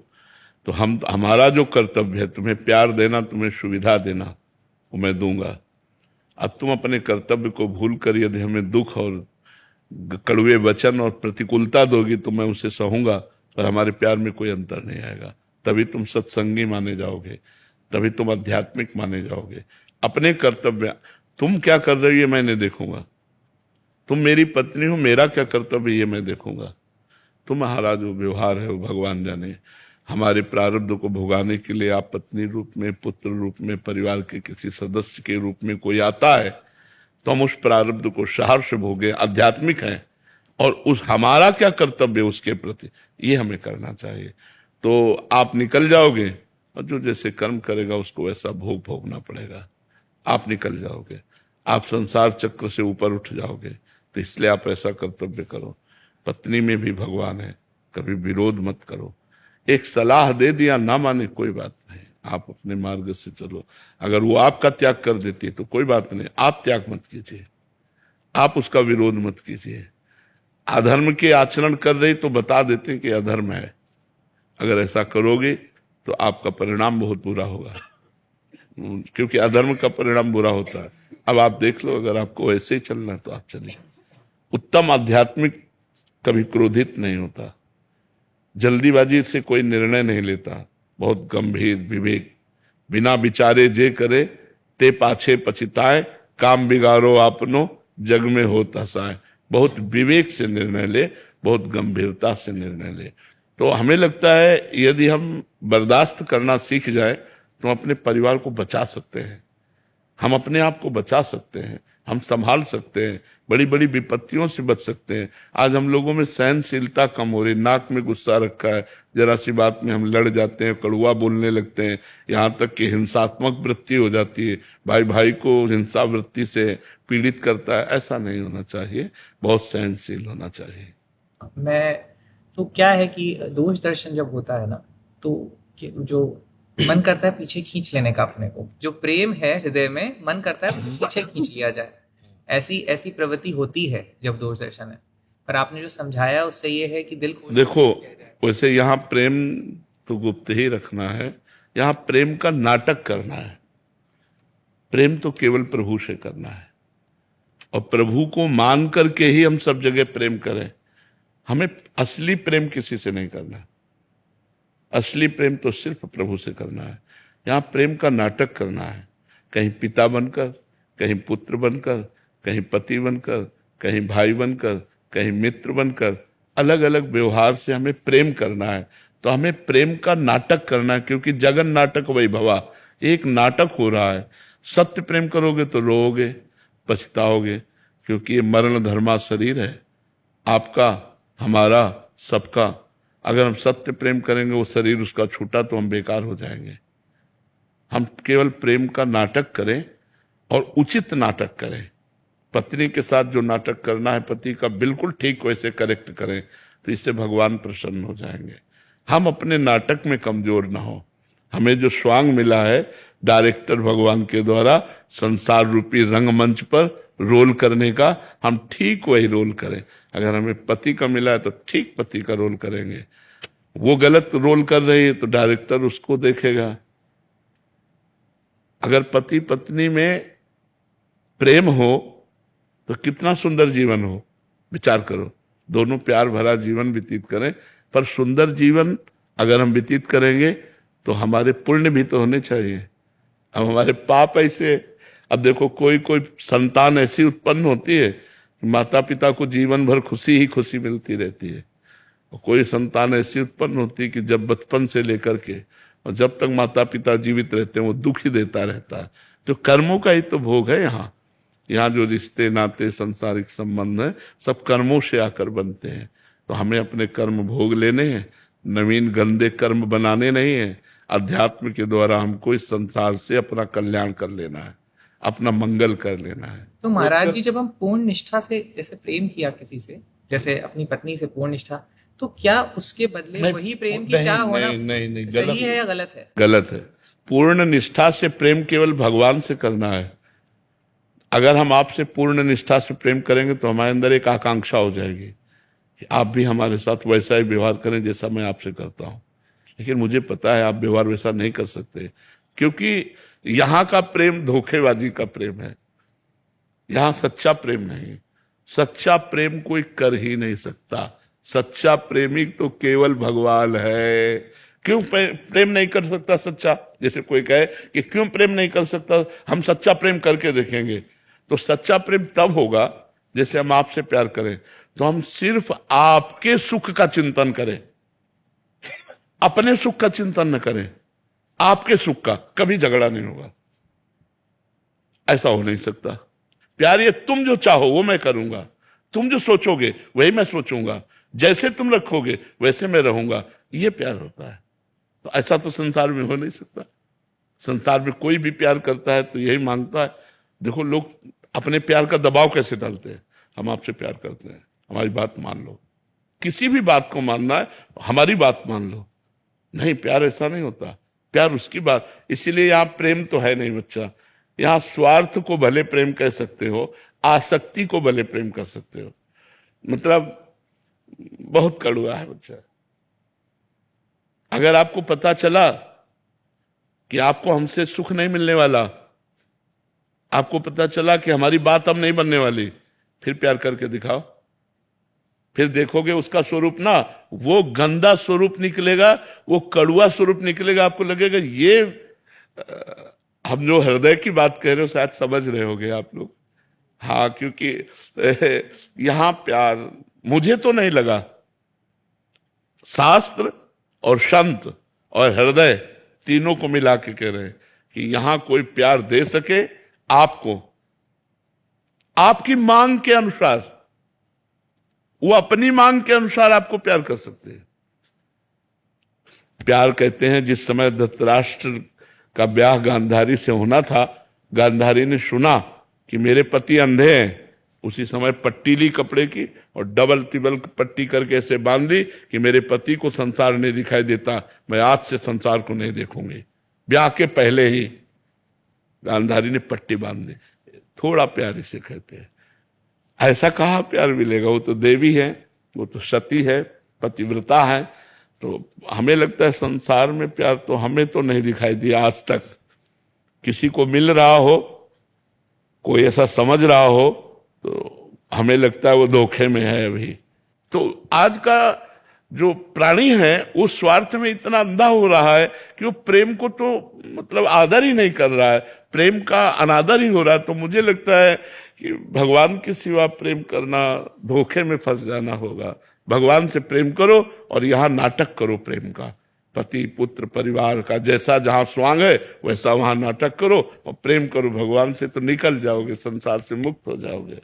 तो हमारा जो कर्तव्य है तुम्हें प्यार देना, तुम्हें सुविधा देना, वो मैं दूंगा। अब तुम अपने कर्तव्य को भूल कर यदि हमें दुख और कड़वे वचन और प्रतिकूलता दोगी तो मैं उसे सहूंगा, पर हमारे प्यार में कोई अंतर नहीं आएगा। तभी तुम सत्संगी माने जाओगे, तभी तुम आध्यात्मिक माने जाओगे। अपने कर्तव्य, तुम क्या कर रही है मैं नहीं देखूंगा, तुम मेरी पत्नी हो, मेरा क्या कर्तव्य ये मैं देखूंगा। तुम्हारा जो व्यवहार है वो भगवान जाने। हमारे प्रारब्ध को भोगाने के लिए आप पत्नी रूप में, पुत्र रूप में, परिवार के किसी सदस्य के रूप में कोई आता है तो हम उस प्रारब्ध को सहर्ष भोगे, आध्यात्मिक हैं, और उस हमारा क्या कर्तव्य उसके प्रति ये हमें करना चाहिए। तो आप निकल जाओगे, और जो जैसे कर्म करेगा उसको वैसा भोग भोगना पड़ेगा। आप निकल जाओगे, आप संसार चक्र से ऊपर उठ जाओगे। तो इसलिए आप ऐसा कर्तव्य करो। पत्नी में भी भगवान है, कभी विरोध मत करो। एक सलाह दे दिया, ना माने कोई बात नहीं, आप अपने मार्ग से चलो। अगर वो आपका त्याग कर देती है तो कोई बात नहीं, आप त्याग मत कीजिए, आप उसका विरोध मत कीजिए। अधर्म के आचरण कर रही तो बता देते कि अधर्म है, अगर ऐसा करोगे तो आपका परिणाम बहुत बुरा होगा, क्योंकि अधर्म का परिणाम बुरा होता है। अब आप देख लो, अगर आपको ऐसे ही चलना है तो आप चलिए। उत्तम आध्यात्मिक कभी क्रोधित नहीं होता, जल्दीबाजी से कोई निर्णय नहीं लेता, बहुत गंभीर विवेक, बिना विचारे जे करे ते पाछे पछिताए, काम बिगाड़ो आपनो जग में होत हसाए। बहुत विवेक से निर्णय ले, बहुत गंभीरता से निर्णय ले। तो हमें लगता है यदि हम बर्दाश्त करना सीख जाए तो हम अपने परिवार को बचा सकते हैं, हम अपने आप को बचा सकते हैं, हम संभाल सकते हैं, बड़ी बड़ी विपत्तियों से बच सकते हैं। आज हम लोगों में सहनशीलता कम हो रही, नाक में गुस्सा रखा है, जरा सी बात में हम लड़ जाते हैं, कड़वा बोलने लगते हैं, यहाँ तक कि हिंसात्मक वृत्ति हो जाती है, भाई भाई को हिंसा वृत्ति से पीड़ित करता है। ऐसा नहीं होना चाहिए, बहुत सहनशील होना चाहिए।
तो क्या है कि दोष दर्शन जब होता है ना, तो जो मन करता है पीछे खींच लेने का अपने को, जो प्रेम है हृदय में, मन करता है पीछे खींच लिया जाए। ऐसी प्रवृत्ति होती है जब दोष दर्शन है। पर आपने जो समझाया उससे ये है कि दिल खोल
देखो, वैसे यहाँ प्रेम तो गुप्त ही रखना है, यहाँ प्रेम का नाटक करना है। प्रेम तो केवल प्रभु से करना है, और प्रभु को मान करके ही हम सब जगह प्रेम करें। हमें असली प्रेम किसी से नहीं करना है, असली प्रेम तो सिर्फ प्रभु से करना है। यहाँ प्रेम का नाटक करना है, कहीं पिता बनकर, कहीं पुत्र बनकर, कहीं पति बनकर, कहीं भाई बनकर, कहीं मित्र बनकर, अलग अलग व्यवहार से हमें प्रेम करना है। तो हमें प्रेम का नाटक करना है, क्योंकि जगन नाटक वैभवा, एक नाटक हो रहा है। सत्य प्रेम करोगे तो रोओगे, पछताओगे, क्योंकि ये मरण धर्मा शरीर है, आपका, हमारा, सबका। अगर हम सत्य प्रेम करेंगे, वो शरीर उसका छूटा तो हम बेकार हो जाएंगे। हम केवल प्रेम का नाटक करें और उचित नाटक करें। पत्नी के साथ जो नाटक करना है पति का, बिल्कुल ठीक वैसे करेक्ट करें, तो इससे भगवान प्रसन्न हो जाएंगे। हम अपने नाटक में कमजोर ना हो। हमें जो स्वांग मिला है डायरेक्टर भगवान के द्वारा संसार रूपी रंगमंच पर रोल करने का, हम ठीक वही रोल करें। अगर हमें पति का मिला है तो ठीक पति का रोल करेंगे। वो गलत रोल कर रही है तो डायरेक्टर उसको देखेगा। अगर पति पत्नी में प्रेम हो तो कितना सुंदर जीवन हो, विचार करो। दोनों प्यार भरा जीवन व्यतीत करें, पर सुंदर जीवन अगर हम व्यतीत करेंगे तो हमारे पुण्य भी तो होने चाहिए। अब हमारे पाप ऐसे, अब देखो कोई कोई संतान ऐसी उत्पन्न होती है कि माता पिता को जीवन भर खुशी ही खुशी मिलती रहती है, और कोई संतान ऐसी उत्पन्न होती है कि जब बचपन से लेकर के और जब तक माता पिता जीवित रहते हैं वो दुख ही देता रहता है। तो कर्मों का ही तो भोग है। यहाँ जो रिश्ते नाते संसारिक संबंध है सब कर्मों से आकर बनते हैं। तो हमें अपने कर्म भोग लेने हैं, नवीन गंदे कर्म बनाने नहीं है। अध्यात्म के द्वारा हमको इस संसार से अपना कल्याण कर लेना है, अपना मंगल कर लेना है।
तो महाराज जी, जब हम पूर्ण निष्ठा से जैसे प्रेम किया किसी से, जैसे अपनी पत्नी से पूर्ण निष्ठा, तो क्या उसके बदले वही प्रेम की चाह होना
नहीं,
सही है या गलत है?
गलत है। पूर्ण निष्ठा से प्रेम केवल भगवान से करना है। अगर हम आपसे पूर्ण निष्ठा से प्रेम करेंगे तो हमारे अंदर एक आकांक्षा हो जाएगी कि आप भी हमारे साथ वैसा ही व्यवहार करें जैसा मैं आपसे करता हूं। लेकिन मुझे पता है आप व्यवहार वैसा नहीं कर सकते, क्योंकि यहां का प्रेम धोखेबाजी का प्रेम है, यहां सच्चा प्रेम नहीं। सच्चा प्रेम कोई कर ही नहीं सकता। सच्चा प्रेमी तो केवल भगवान है। क्यों प्रेम नहीं कर सकता सच्चा? जैसे कोई कहे कि क्यों प्रेम नहीं कर सकता, हम सच्चा प्रेम करके देखेंगे। तो सच्चा प्रेम तब होगा जैसे हम आपसे प्यार करें तो हम सिर्फ आपके सुख का चिंतन करें, अपने सुख का चिंतन न करें। आपके सुख का कभी झगड़ा नहीं होगा, ऐसा हो नहीं सकता। प्यार ये तुम जो चाहो वो मैं करूंगा, तुम जो सोचोगे वही मैं सोचूंगा, जैसे तुम रखोगे वैसे मैं रहूंगा, ये प्यार होता है। तो ऐसा तो संसार में हो नहीं सकता। संसार में कोई भी प्यार करता है तो यही मांगता है। देखो लोग अपने प्यार का दबाव कैसे डालते हैं, हम आपसे प्यार करते हैं, हमारी बात मान लो। किसी भी बात को मानना है हमारी बात मान लो। नहीं, प्यार ऐसा नहीं होता। प्यार उसकी बात, इसीलिए यहाँ प्रेम तो है नहीं बच्चा। यहाँ स्वार्थ को भले प्रेम कह सकते हो, आसक्ति को भले प्रेम कर सकते हो। मतलब बहुत कड़वा है बच्चा। अगर आपको पता चला कि आपको हमसे सुख नहीं मिलने वाला, आपको पता चला कि हमारी बात अब नहीं बनने वाली, फिर प्यार करके दिखाओ। फिर देखोगे उसका स्वरूप ना वो गंदा स्वरूप निकलेगा, वो कड़वा स्वरूप निकलेगा। आपको लगेगा ये हम जो हृदय की बात कह रहे हो शायद समझ रहे होगे आप लोग। हाँ, क्योंकि यहाँ प्यार मुझे तो नहीं लगा, शास्त्र और संत और हृदय तीनों को मिला के कह रहे हैं कि यहां कोई प्यार दे सके आपको आपकी मांग के अनुसार, वो अपनी मांग के अनुसार आपको प्यार कर सकते हैं। प्यार कहते हैं, जिस समय धृतराष्ट्र का ब्याह गांधारी से होना था, गांधारी ने सुना कि मेरे पति अंधे हैं, उसी समय पट्टी ली कपड़े की और डबल तिबल पट्टी करके ऐसे बांध ली कि मेरे पति को संसार नहीं दिखाई देता, मैं आज से संसार को नहीं देखूंगी। ब्याह के पहले ही गांधारी ने पट्टी बांध दी। थोड़ा प्यार इसे कहते हैं। ऐसा कहाँ प्यार मिलेगा? वो तो देवी है, वो तो सती है, पतिव्रता है। तो हमें लगता है संसार में प्यार तो हमें तो नहीं दिखाई दिया आज तक। किसी को मिल रहा हो, कोई ऐसा समझ रहा हो, तो हमें लगता है वो धोखे में है अभी। तो आज का जो प्राणी है वो स्वार्थ में इतना अंधा हो रहा है कि वो प्रेम को तो मतलब आदर ही नहीं कर रहा है, प्रेम का अनादर ही हो रहा है। तो मुझे लगता है कि भगवान के सिवा प्रेम करना धोखे में फंस जाना होगा। भगवान से प्रेम करो और यहाँ नाटक करो प्रेम का, पति पुत्र परिवार का, जैसा जहां स्वांग है वैसा वहां नाटक करो और प्रेम करो भगवान से, तो निकल जाओगे, संसार से मुक्त हो जाओगे।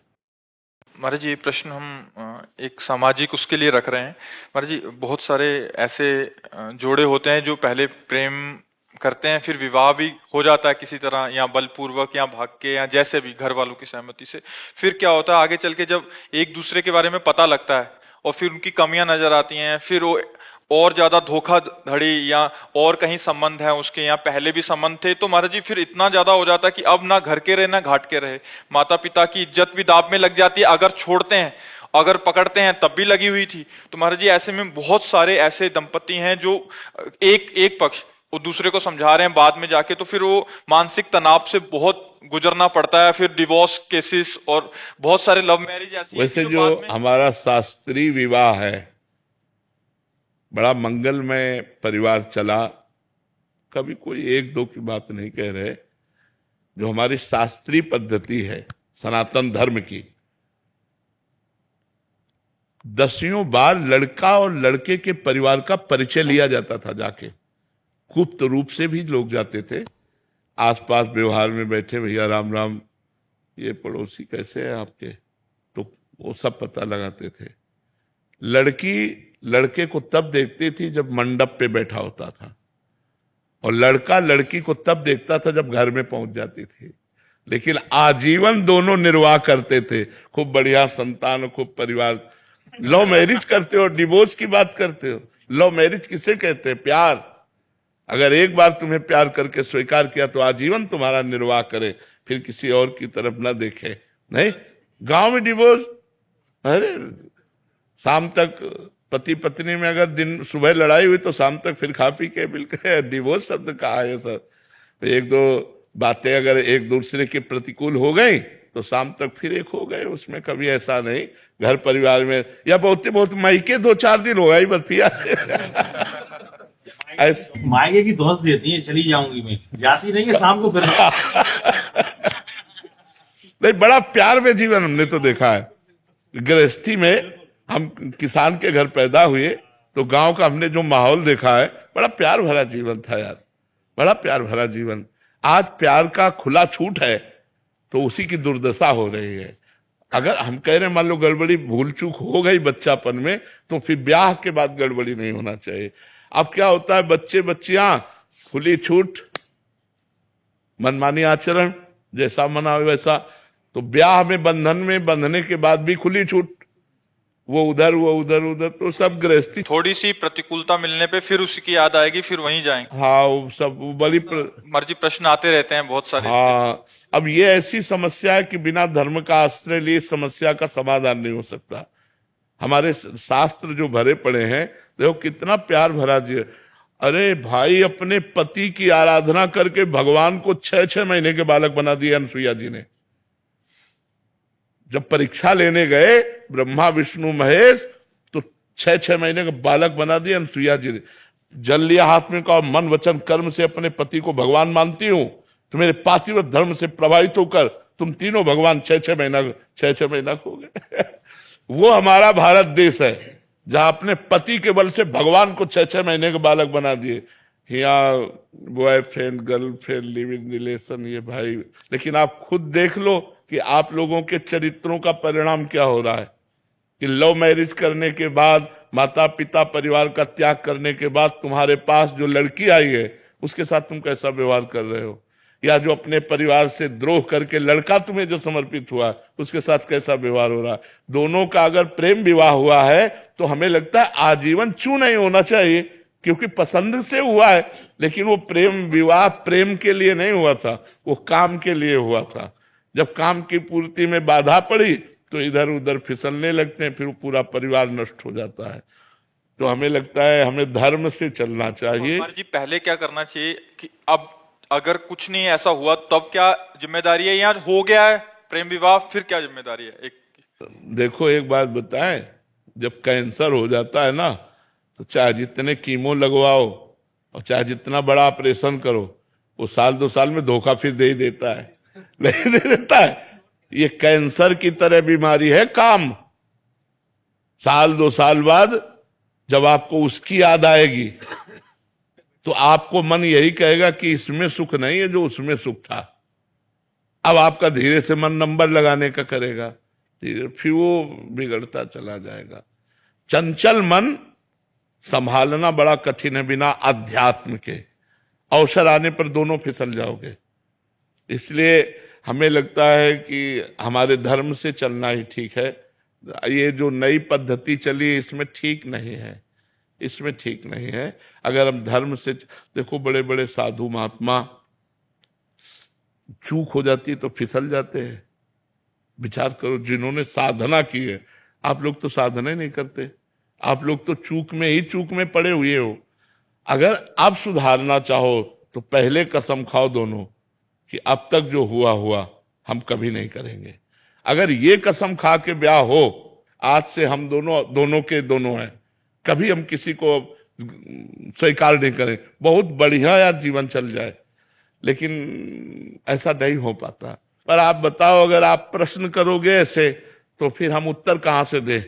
महाराज ये प्रश्न हम एक सामाजिक उसके लिए रख रहे हैं। महाराज जी, बहुत सारे ऐसे जोड़े होते हैं जो पहले प्रेम करते हैं, फिर विवाह भी हो जाता है किसी तरह, या बलपूर्वक या भाग के, या जैसे भी घर वालों की सहमति से। फिर क्या होता है आगे चल के, जब एक दूसरे के बारे में पता लगता है और फिर उनकी कमियां नजर आती हैं, फिर वो और ज्यादा धोखाधड़ी या और कहीं संबंध है उसके, या पहले भी संबंध थे, तो महाराज जी फिर इतना ज्यादा हो जाता है कि अब ना घर के रहे ना घाट के रहे। माता पिता की इज्जत भी दाव में लग जाती है, अगर छोड़ते हैं, अगर पकड़ते हैं तब भी लगी हुई थी। तो महाराज जी ऐसे में बहुत सारे ऐसे दंपति हैं जो एक पक्ष वो दूसरे को समझा रहे हैं, बाद में जाके तो फिर वो मानसिक तनाव से बहुत गुजरना पड़ता है, फिर डिवोर्स केसेस और बहुत सारे लव मैरिज ऐसी।
वैसे जो हमारा शास्त्रीय विवाह है, बड़ा मंगलमय परिवार चला, कभी कोई एक दो की बात नहीं कह रहे। जो हमारी शास्त्रीय पद्धति है सनातन धर्म की, 10 बार लड़का और लड़के के परिवार का परिचय लिया जाता था जाके। गुप्त रूप से भी लोग जाते थे, आसपास व्यवहार में बैठे, भैया राम राम, ये पड़ोसी कैसे है आपके, तो वो सब पता लगाते थे। लड़की लड़के को तब देखती थी जब मंडप पे बैठा होता था, और लड़का लड़की को तब देखता था जब घर में पहुंच जाती थी। लेकिन आजीवन दोनों निर्वाह करते थे, खूब बढ़िया संतान, खूब परिवार। लव मैरिज करते हो, डिवोर्स की बात करते हो। लव मैरिज किसे कहते हैं? प्यार। अगर एक बार तुम्हें प्यार करके स्वीकार किया तो आजीवन तुम्हारा निर्वाह करे, फिर किसी और की तरफ ना देखे। नहीं, गांव में डिवोर्स, अरे शाम तक पति पत्नी में अगर दिन सुबह लड़ाई हुई तो शाम तक फिर खा पी के बिल्कुल डिवोर्स शब्द कहा है सब। एक दो बातें अगर एक दूसरे के प्रतिकूल हो गई तो शाम तक फिर एक हो गए, उसमें कभी ऐसा नहीं। घर परिवार में या बहुत मायके 2-4 दिन हो गई बस पिया।
मायके की दोस्त देती है, चली जाऊंगी मैं, जाती नहीं है शाम को फिर।
नहीं, बड़ा प्यार में जीवन हमने तो देखा है। गृहस्थी में हम किसान के घर पैदा हुए तो गांव का हमने जो माहौल देखा है, बड़ा प्यार भरा जीवन था यार, बड़ा प्यार भरा जीवन। आज प्यार का खुला छूट है तो उसी की दुर्दशा हो रही है। अगर हम कह रहे हैं मान लो गड़बड़ी भूल चूक हो गई बच्चापन में, तो फिर ब्याह के बाद गड़बड़ी नहीं होना चाहिए। अब क्या होता है, बच्चे बच्चियां खुली छूट, मनमानी आचरण, जैसा मना वैसा। तो ब्याह में बंधन में बंधने के बाद भी खुली छूट, वो उधर वो उधर, तो सब गृहस्थी।
थोड़ी सी प्रतिकूलता मिलने पे फिर उसकी याद आएगी, फिर वहीं जाएंगे।
हाँ, वो सब बड़ी
मर्जी प्रश्न आते रहते हैं बहुत सारे।
हाँ, अब ये ऐसी समस्या है कि बिना धर्म का आश्रय लिए समस्या का समाधान नहीं हो सकता। हमारे शास्त्र जो भरे पड़े हैं, देखो कितना प्यार भरा जी। अरे भाई, अपने पति की आराधना करके भगवान को 6-6 महीने के बालक बना दिए अनसुईया जी ने। जब परीक्षा लेने गए ब्रह्मा विष्णु महेश, तो 6-6 महीने का बालक बना दिया अनसुईया जी ने। जल लिया हाथ में, कहा मन वचन कर्म से अपने पति को भगवान मानती हूं, तो मेरे पातिव्रत धर्म से प्रभावित होकर तुम तीनों भगवान 6-6 महीना खो गए। वो हमारा भारत देश है जहां अपने पति के बल से भगवान को 6-6 महीने के बालक बना दिए। यहाँ boyfriend girlfriend live in relation, ये भाई, लेकिन आप खुद देख लो कि आप लोगों के चरित्रों का परिणाम क्या हो रहा है कि लव मैरिज करने के बाद, माता पिता परिवार का त्याग करने के बाद तुम्हारे पास जो लड़की आई है उसके साथ तुम कैसा व्यवहार कर रहे हो, या जो अपने परिवार से द्रोह करके लड़का तुम्हें जो समर्पित हुआ उसके साथ कैसा व्यवहार हो रहा है। दोनों का अगर प्रेम विवाह हुआ है तो हमें लगता है आजीवन क्यों नहीं होना चाहिए, क्योंकि पसंद से हुआ है, लेकिन वो प्रेम विवाह प्रेम के लिए नहीं हुआ था, वो काम के लिए हुआ था। जब काम की पूर्ति में बाधा पड़ी तो इधर उधर फिसलने लगते हैं, फिर पूरा परिवार नष्ट हो जाता है। तो हमें लगता है हमें धर्म से चलना चाहिए।
कुमार जी, पहले क्या करना चाहिए कि अब अगर कुछ नहीं ऐसा हुआ तब क्या जिम्मेदारी है, या हो गया है प्रेम विवाह फिर क्या जिम्मेदारी है?
देखो एक बात बताएं, जब कैंसर हो जाता है ना तो चाहे जितने कीमो लगवाओ और चाहे जितना बड़ा ऑपरेशन करो, वो 1-2 साल में धोखा फिर दे ही देता है, नहीं दे देता है। ये कैंसर की तरह बीमारी है काम। 1-2 साल बाद जब आपको उसकी याद आएगी तो आपको मन यही कहेगा कि इसमें सुख नहीं है जो उसमें सुख था। अब आपका धीरे से मन नंबर लगाने का करेगा, धीरे फिर वो बिगड़ता चला जाएगा। चंचल मन संभालना बड़ा कठिन है बिना अध्यात्म के। अवसर आने पर दोनों फिसल जाओगे। इसलिए हमें लगता है कि हमारे धर्म से चलना ही ठीक है। ये जो नई पद्धति चली है इसमें ठीक नहीं है, इसमें ठीक नहीं है। अगर हम धर्म से देखो, बड़े बड़े साधु महात्मा चूक हो जाती है तो फिसल जाते हैं। विचार करो, जिन्होंने साधना की है, आप लोग तो साधना ही नहीं करते, आप लोग तो चूक में पड़े हुए हो। अगर आप सुधारना चाहो तो पहले कसम खाओ दोनों कि अब तक जो हुआ हम कभी नहीं करेंगे। अगर ये कसम खा के ब्याह हो, आज से हम दोनों के दोनों हैं, कभी हम किसी को स्वीकार नहीं करें, बहुत बढ़िया यार जीवन चल जाए, लेकिन ऐसा नहीं हो पाता। पर आप बताओ, अगर आप प्रश्न करोगे ऐसे तो फिर हम उत्तर कहां से दें?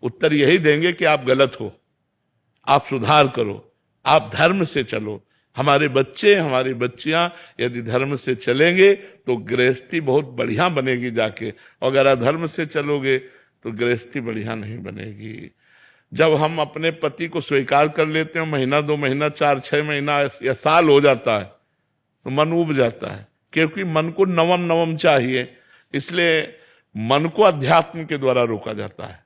उत्तर यही देंगे कि आप गलत हो, आप सुधार करो, आप धर्म से चलो। हमारे बच्चे हमारी बच्चियां यदि धर्म से चलेंगे तो गृहस्थी बहुत बढ़िया बनेगी जाके, और अगर अधर्म से चलोगे तो गृहस्थी बढ़िया नहीं बनेगी। जब हम अपने पति को स्वीकार कर लेते हैं, 1-2 महीना 4-6 महीना या साल हो जाता है तो मन उब जाता है, क्योंकि मन को नवम चाहिए। इसलिए मन को अध्यात्म के द्वारा रोका जाता है,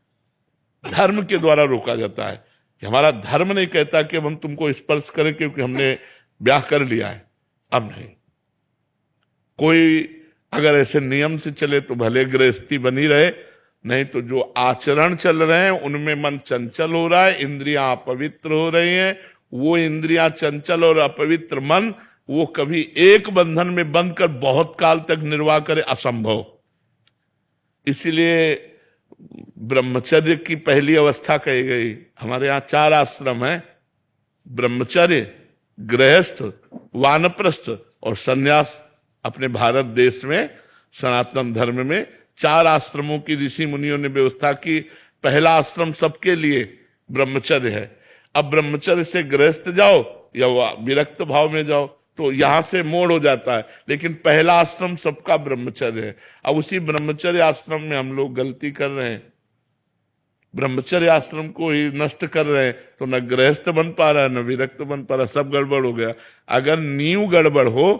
धर्म के द्वारा रोका जाता है। कि हमारा धर्म नहीं कहता कि हम तुमको स्पर्श करें क्योंकि हमने ब्याह कर लिया है, अब नहीं। कोई अगर ऐसे नियम से चले तो भले गृहस्थी बनी रहे, नहीं तो जो आचरण चल रहे हैं उनमें मन चंचल हो रहा है, इंद्रियां अपवित्र हो रही हैं। वो इंद्रियां चंचल और अपवित्र मन वो कभी एक बंधन में बंध कर बहुत काल तक निर्वाह करे, असंभव। इसीलिए ब्रह्मचर्य की पहली अवस्था कही गई। हमारे यहाँ 4 आश्रम हैं, ब्रह्मचर्य, गृहस्थ, वानप्रस्थ और सन्यास। अपने भारत देश में सनातन धर्म में 4 आश्रमों की ऋषि मुनियों ने व्यवस्था की। पहला आश्रम सबके लिए ब्रह्मचर्य है। अब ब्रह्मचर्य से गृहस्थ जाओ या विरक्त भाव में जाओ तो यहां से मोड़ हो जाता है, लेकिन पहला आश्रम सबका ब्रह्मचर्य है। अब उसी ब्रह्मचर्य आश्रम में हम लोग गलती कर रहे हैं, ब्रह्मचर्य आश्रम को ही नष्ट कर रहे हैं, तो न गृहस्थ बन पा रहा है न विरक्त बन पा रहा, सब गड़बड़ हो गया। अगर नींव गड़बड़ हो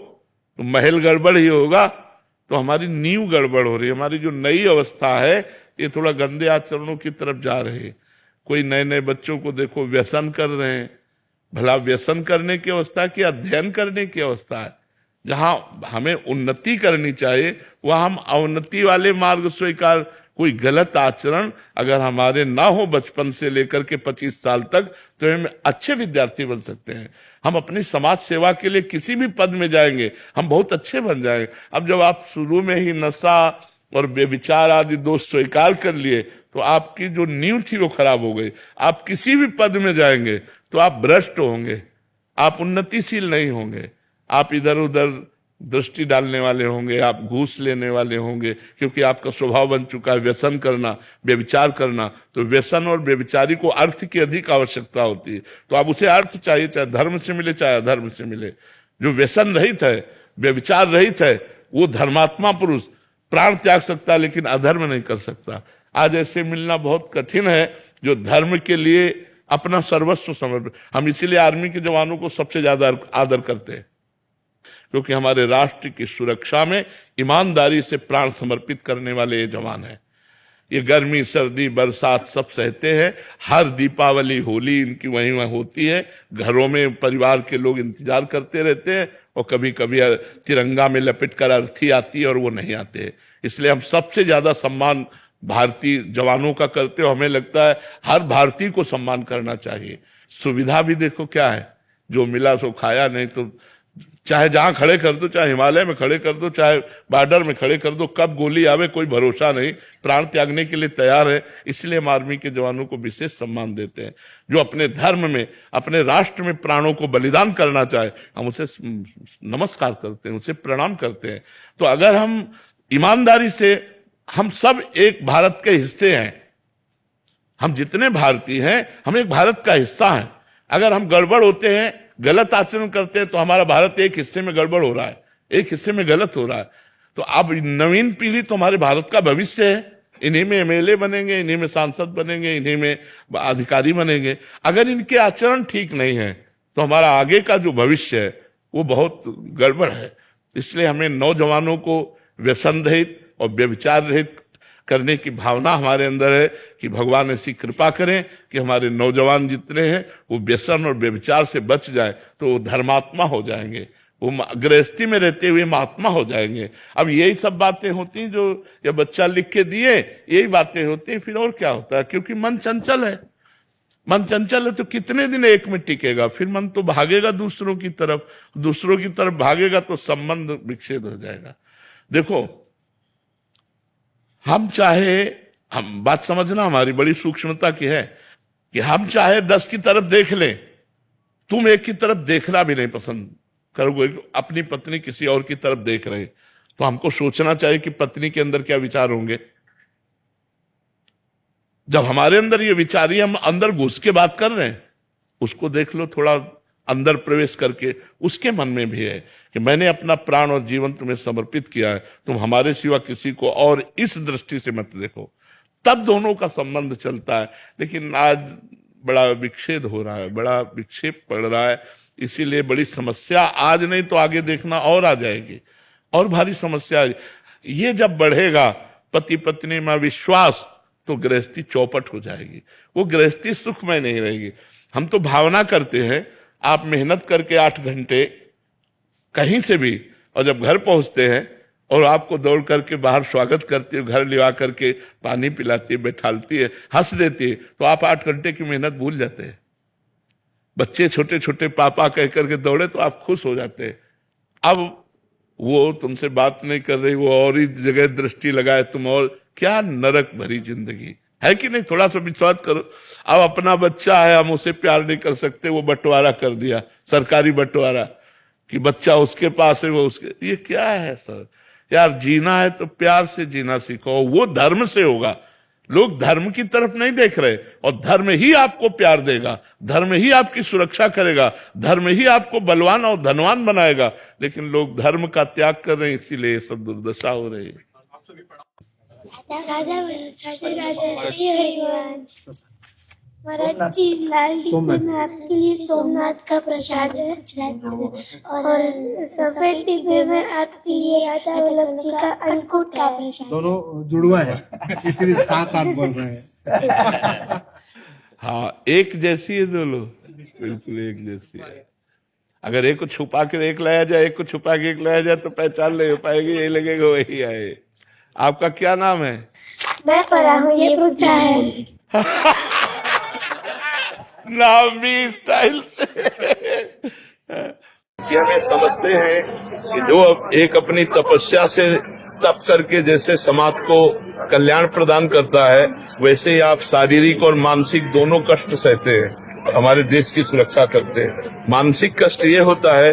तो महल गड़बड़ ही होगा। तो हमारी नींव गड़बड़ हो रही है। हमारी जो नई अवस्था है ये थोड़ा गंदे आचरणों की तरफ जा रही है। कोई नए बच्चों को देखो व्यसन कर रहे हैं। भला व्यसन करने की अवस्था की अध्ययन करने की अवस्था है। जहां हमें उन्नति करनी चाहिए वहां हम अवनति वाले मार्ग स्वीकार। कोई गलत आचरण अगर हमारे ना हो बचपन से लेकर के 25 साल तक, तो हम अच्छे विद्यार्थी बन सकते हैं। हम अपनी समाज सेवा के लिए किसी भी पद में जाएंगे, हम बहुत अच्छे बन जाएंगे। अब जब आप शुरू में ही नशा और बेविचार आदि दोष स्वीकार कर लिए तो आपकी जो नींव थी वो खराब हो गई। आप किसी भी पद में जाएंगे तो आप भ्रष्ट होंगे, आप उन्नतिशील नहीं होंगे, आप इधर उधर दृष्टि डालने वाले होंगे, आप घूस लेने वाले होंगे, क्योंकि आपका स्वभाव बन चुका है व्यसन करना, व्यभिचार करना। तो व्यसन और व्यभिचारी को अर्थ की अधिक आवश्यकता होती है, तो अब उसे अर्थ चाहिए, चाहे धर्म से मिले चाहे अधर्म से मिले। जो व्यसन रहित है, व्यभिचार रहित है, वो धर्मात्मा पुरुष प्राण त्याग सकता है, लेकिन अधर्म नहीं कर सकता। आज ऐसे मिलना बहुत कठिन है जो धर्म के लिए अपना सर्वस्व समर्पित। हम इसीलिए आर्मी के जवानों को सबसे ज्यादा आदर करते हैं, क्योंकि हमारे राष्ट्र की सुरक्षा में ईमानदारी से प्राण समर्पित करने वाले ये जवान हैं। ये गर्मी सर्दी बरसात सब सहते हैं। हर दीपावली होली इनकी वहीं वहीं होती है। घरों में परिवार के लोग इंतजार करते रहते हैं, और कभी कभी तिरंगा में लपेट कर अर्थी आती है और वो नहीं आते। इसलिए हम सबसे ज्यादा सम्मान भारतीय जवानों का करते हो। हमें लगता है हर भारतीय को सम्मान करना चाहिए। सुविधा भी देखो क्या है, जो मिला सो खाया, नहीं तो चाहे जहां खड़े कर दो, चाहे हिमालय में खड़े कर दो, चाहे बॉर्डर में खड़े कर दो, कब गोली आवे कोई भरोसा नहीं। प्राण त्यागने के लिए तैयार है। इसलिए हम आर्मी के जवानों को विशेष सम्मान देते हैं। जो अपने धर्म में, अपने राष्ट्र में प्राणों को बलिदान करना चाहे, हम उसे नमस्कार करते हैं, उसे प्रणाम करते हैं। तो अगर हम ईमानदारी से, हम सब एक भारत के हिस्से हैं, हम जितने भारतीय हैं हम एक भारत का हिस्सा हैं। अगर हम गड़बड़ होते हैं, गलत आचरण करते हैं, तो हमारा भारत एक हिस्से में गड़बड़ हो रहा है, एक हिस्से में गलत हो रहा है। तो अब नवीन पीढ़ी तो हमारे भारत का भविष्य है। इन्हीं में एमएलए बनेंगे, इन्हीं में सांसद बनेंगे, इन्हीं में अधिकारी बनेंगे। अगर इनके आचरण ठीक नहीं है तो हमारा आगे का जो भविष्य है वो बहुत गड़बड़ है। इसलिए हमें नौजवानों को व्यसन रहित और व्यभिचार रहित करने की भावना हमारे अंदर है कि भगवान ऐसी कृपा करें कि हमारे नौजवान जितने हैं वो व्यसन और व्यभिचार से बच जाए, तो वो धर्मात्मा हो जाएंगे, वो गृहस्थी में रहते हुए महात्मा हो जाएंगे। अब यही सब बातें होती हैं जो ये बच्चा लिख के दिए, यही बातें होती हैं। फिर और क्या होता है, क्योंकि मन चंचल है। मन चंचल है तो कितने दिन एक में टिकेगा, फिर मन तो भागेगा दूसरों की तरफ, दूसरों की तरफ भागेगा तो संबंध विच्छेद हो जाएगा। देखो, हम बात समझना हमारी बड़ी सूक्ष्मता की है कि हम चाहे 10 की तरफ देख लें, तुम एक की तरफ देखना भी नहीं पसंद करोगे। अपनी पत्नी किसी और की तरफ देख रहे, तो हमको सोचना चाहिए कि पत्नी के अंदर क्या विचार होंगे। जब हमारे अंदर ये विचार ही हम अंदर घुस के बात कर रहे हैं, उसको देख लो थोड़ा अंदर प्रवेश करके, उसके मन में भी है कि मैंने अपना प्राण और जीवन तुम्हें समर्पित किया है, तुम हमारे सिवा किसी को और इस दृष्टि से मत देखो। तब दोनों का संबंध चलता है। लेकिन आज बड़ा विक्षेद हो रहा है, बड़ा विक्षेप पड़ रहा है। इसीलिए बड़ी समस्या आज नहीं तो आगे देखना और आ जाएगी, और भारी समस्या। ये जब बढ़ेगा पति पत्नी में विश्वास, तो गृहस्थी चौपट हो जाएगी, वो गृहस्थी सुखमय नहीं रहेगी। हम तो भावना करते हैं, आप मेहनत करके 8 घंटे कहीं से भी, और जब घर पहुंचते हैं और आपको दौड़ करके बाहर स्वागत करती है, घर लिवा करके पानी पिलाती है, बैठालती है, हंस देती है, तो आप 8 घंटे की मेहनत भूल जाते हैं। बच्चे छोटे छोटे पापा कह करके दौड़े तो आप खुश हो जाते हैं। अब वो तुमसे बात नहीं कर रही, वो और ही जगह दृष्टि लगाए तुम, और क्या नरक भरी जिंदगी है कि नहीं। थोड़ा सा विश्वास करो। अब अपना बच्चा है, हम उसे प्यार नहीं कर सकते, वो बंटवारा कर दिया, सरकारी बंटवारा, कि बच्चा उसके पास है, वो उसके। ये क्या है सर यार, जीना है तो प्यार से जीना सीखो, वो धर्म से होगा। लोग धर्म की तरफ नहीं देख रहे, और धर्म ही आपको प्यार देगा, धर्म ही आपकी सुरक्षा करेगा, धर्म ही आपको बलवान और धनवान बनाएगा। लेकिन लोग धर्म का त्याग कर रहे हैं, इसीलिए ये सब दुर्दशा हो रही है।
श्री हरिवंश महाराज जी, लाल डिब्बे आपके लिए सोमनाथ का प्रसाद है, और सफेद डिब्बे में आपके लिए राधा वल्लभ जी का अन्नकूट का प्रसाद।
दोनों जुड़वा है, इसलिए साथ साथ बोल रहे हैं।
हाँ, एक जैसी है दोनों, बिल्कुल एक जैसी है। अगर एक को छुपा के एक लाया जाए, एक को छुपा के एक लाया जाए, तो पहचान नहीं हो पाएगी, यही लगेगा वही आए। आपका क्या नाम है?
मैं पढ़ा हूँ, ये पूछा है।
नाम भी स्टाइल से। हमें समझते हैं कि जो एक अपनी तपस्या से तप करके जैसे समाज को कल्याण प्रदान करता है, वैसे ही आप शारीरिक और मानसिक दोनों कष्ट सहते हैं, हमारे देश की सुरक्षा करते हैं। मानसिक कष्ट ये होता है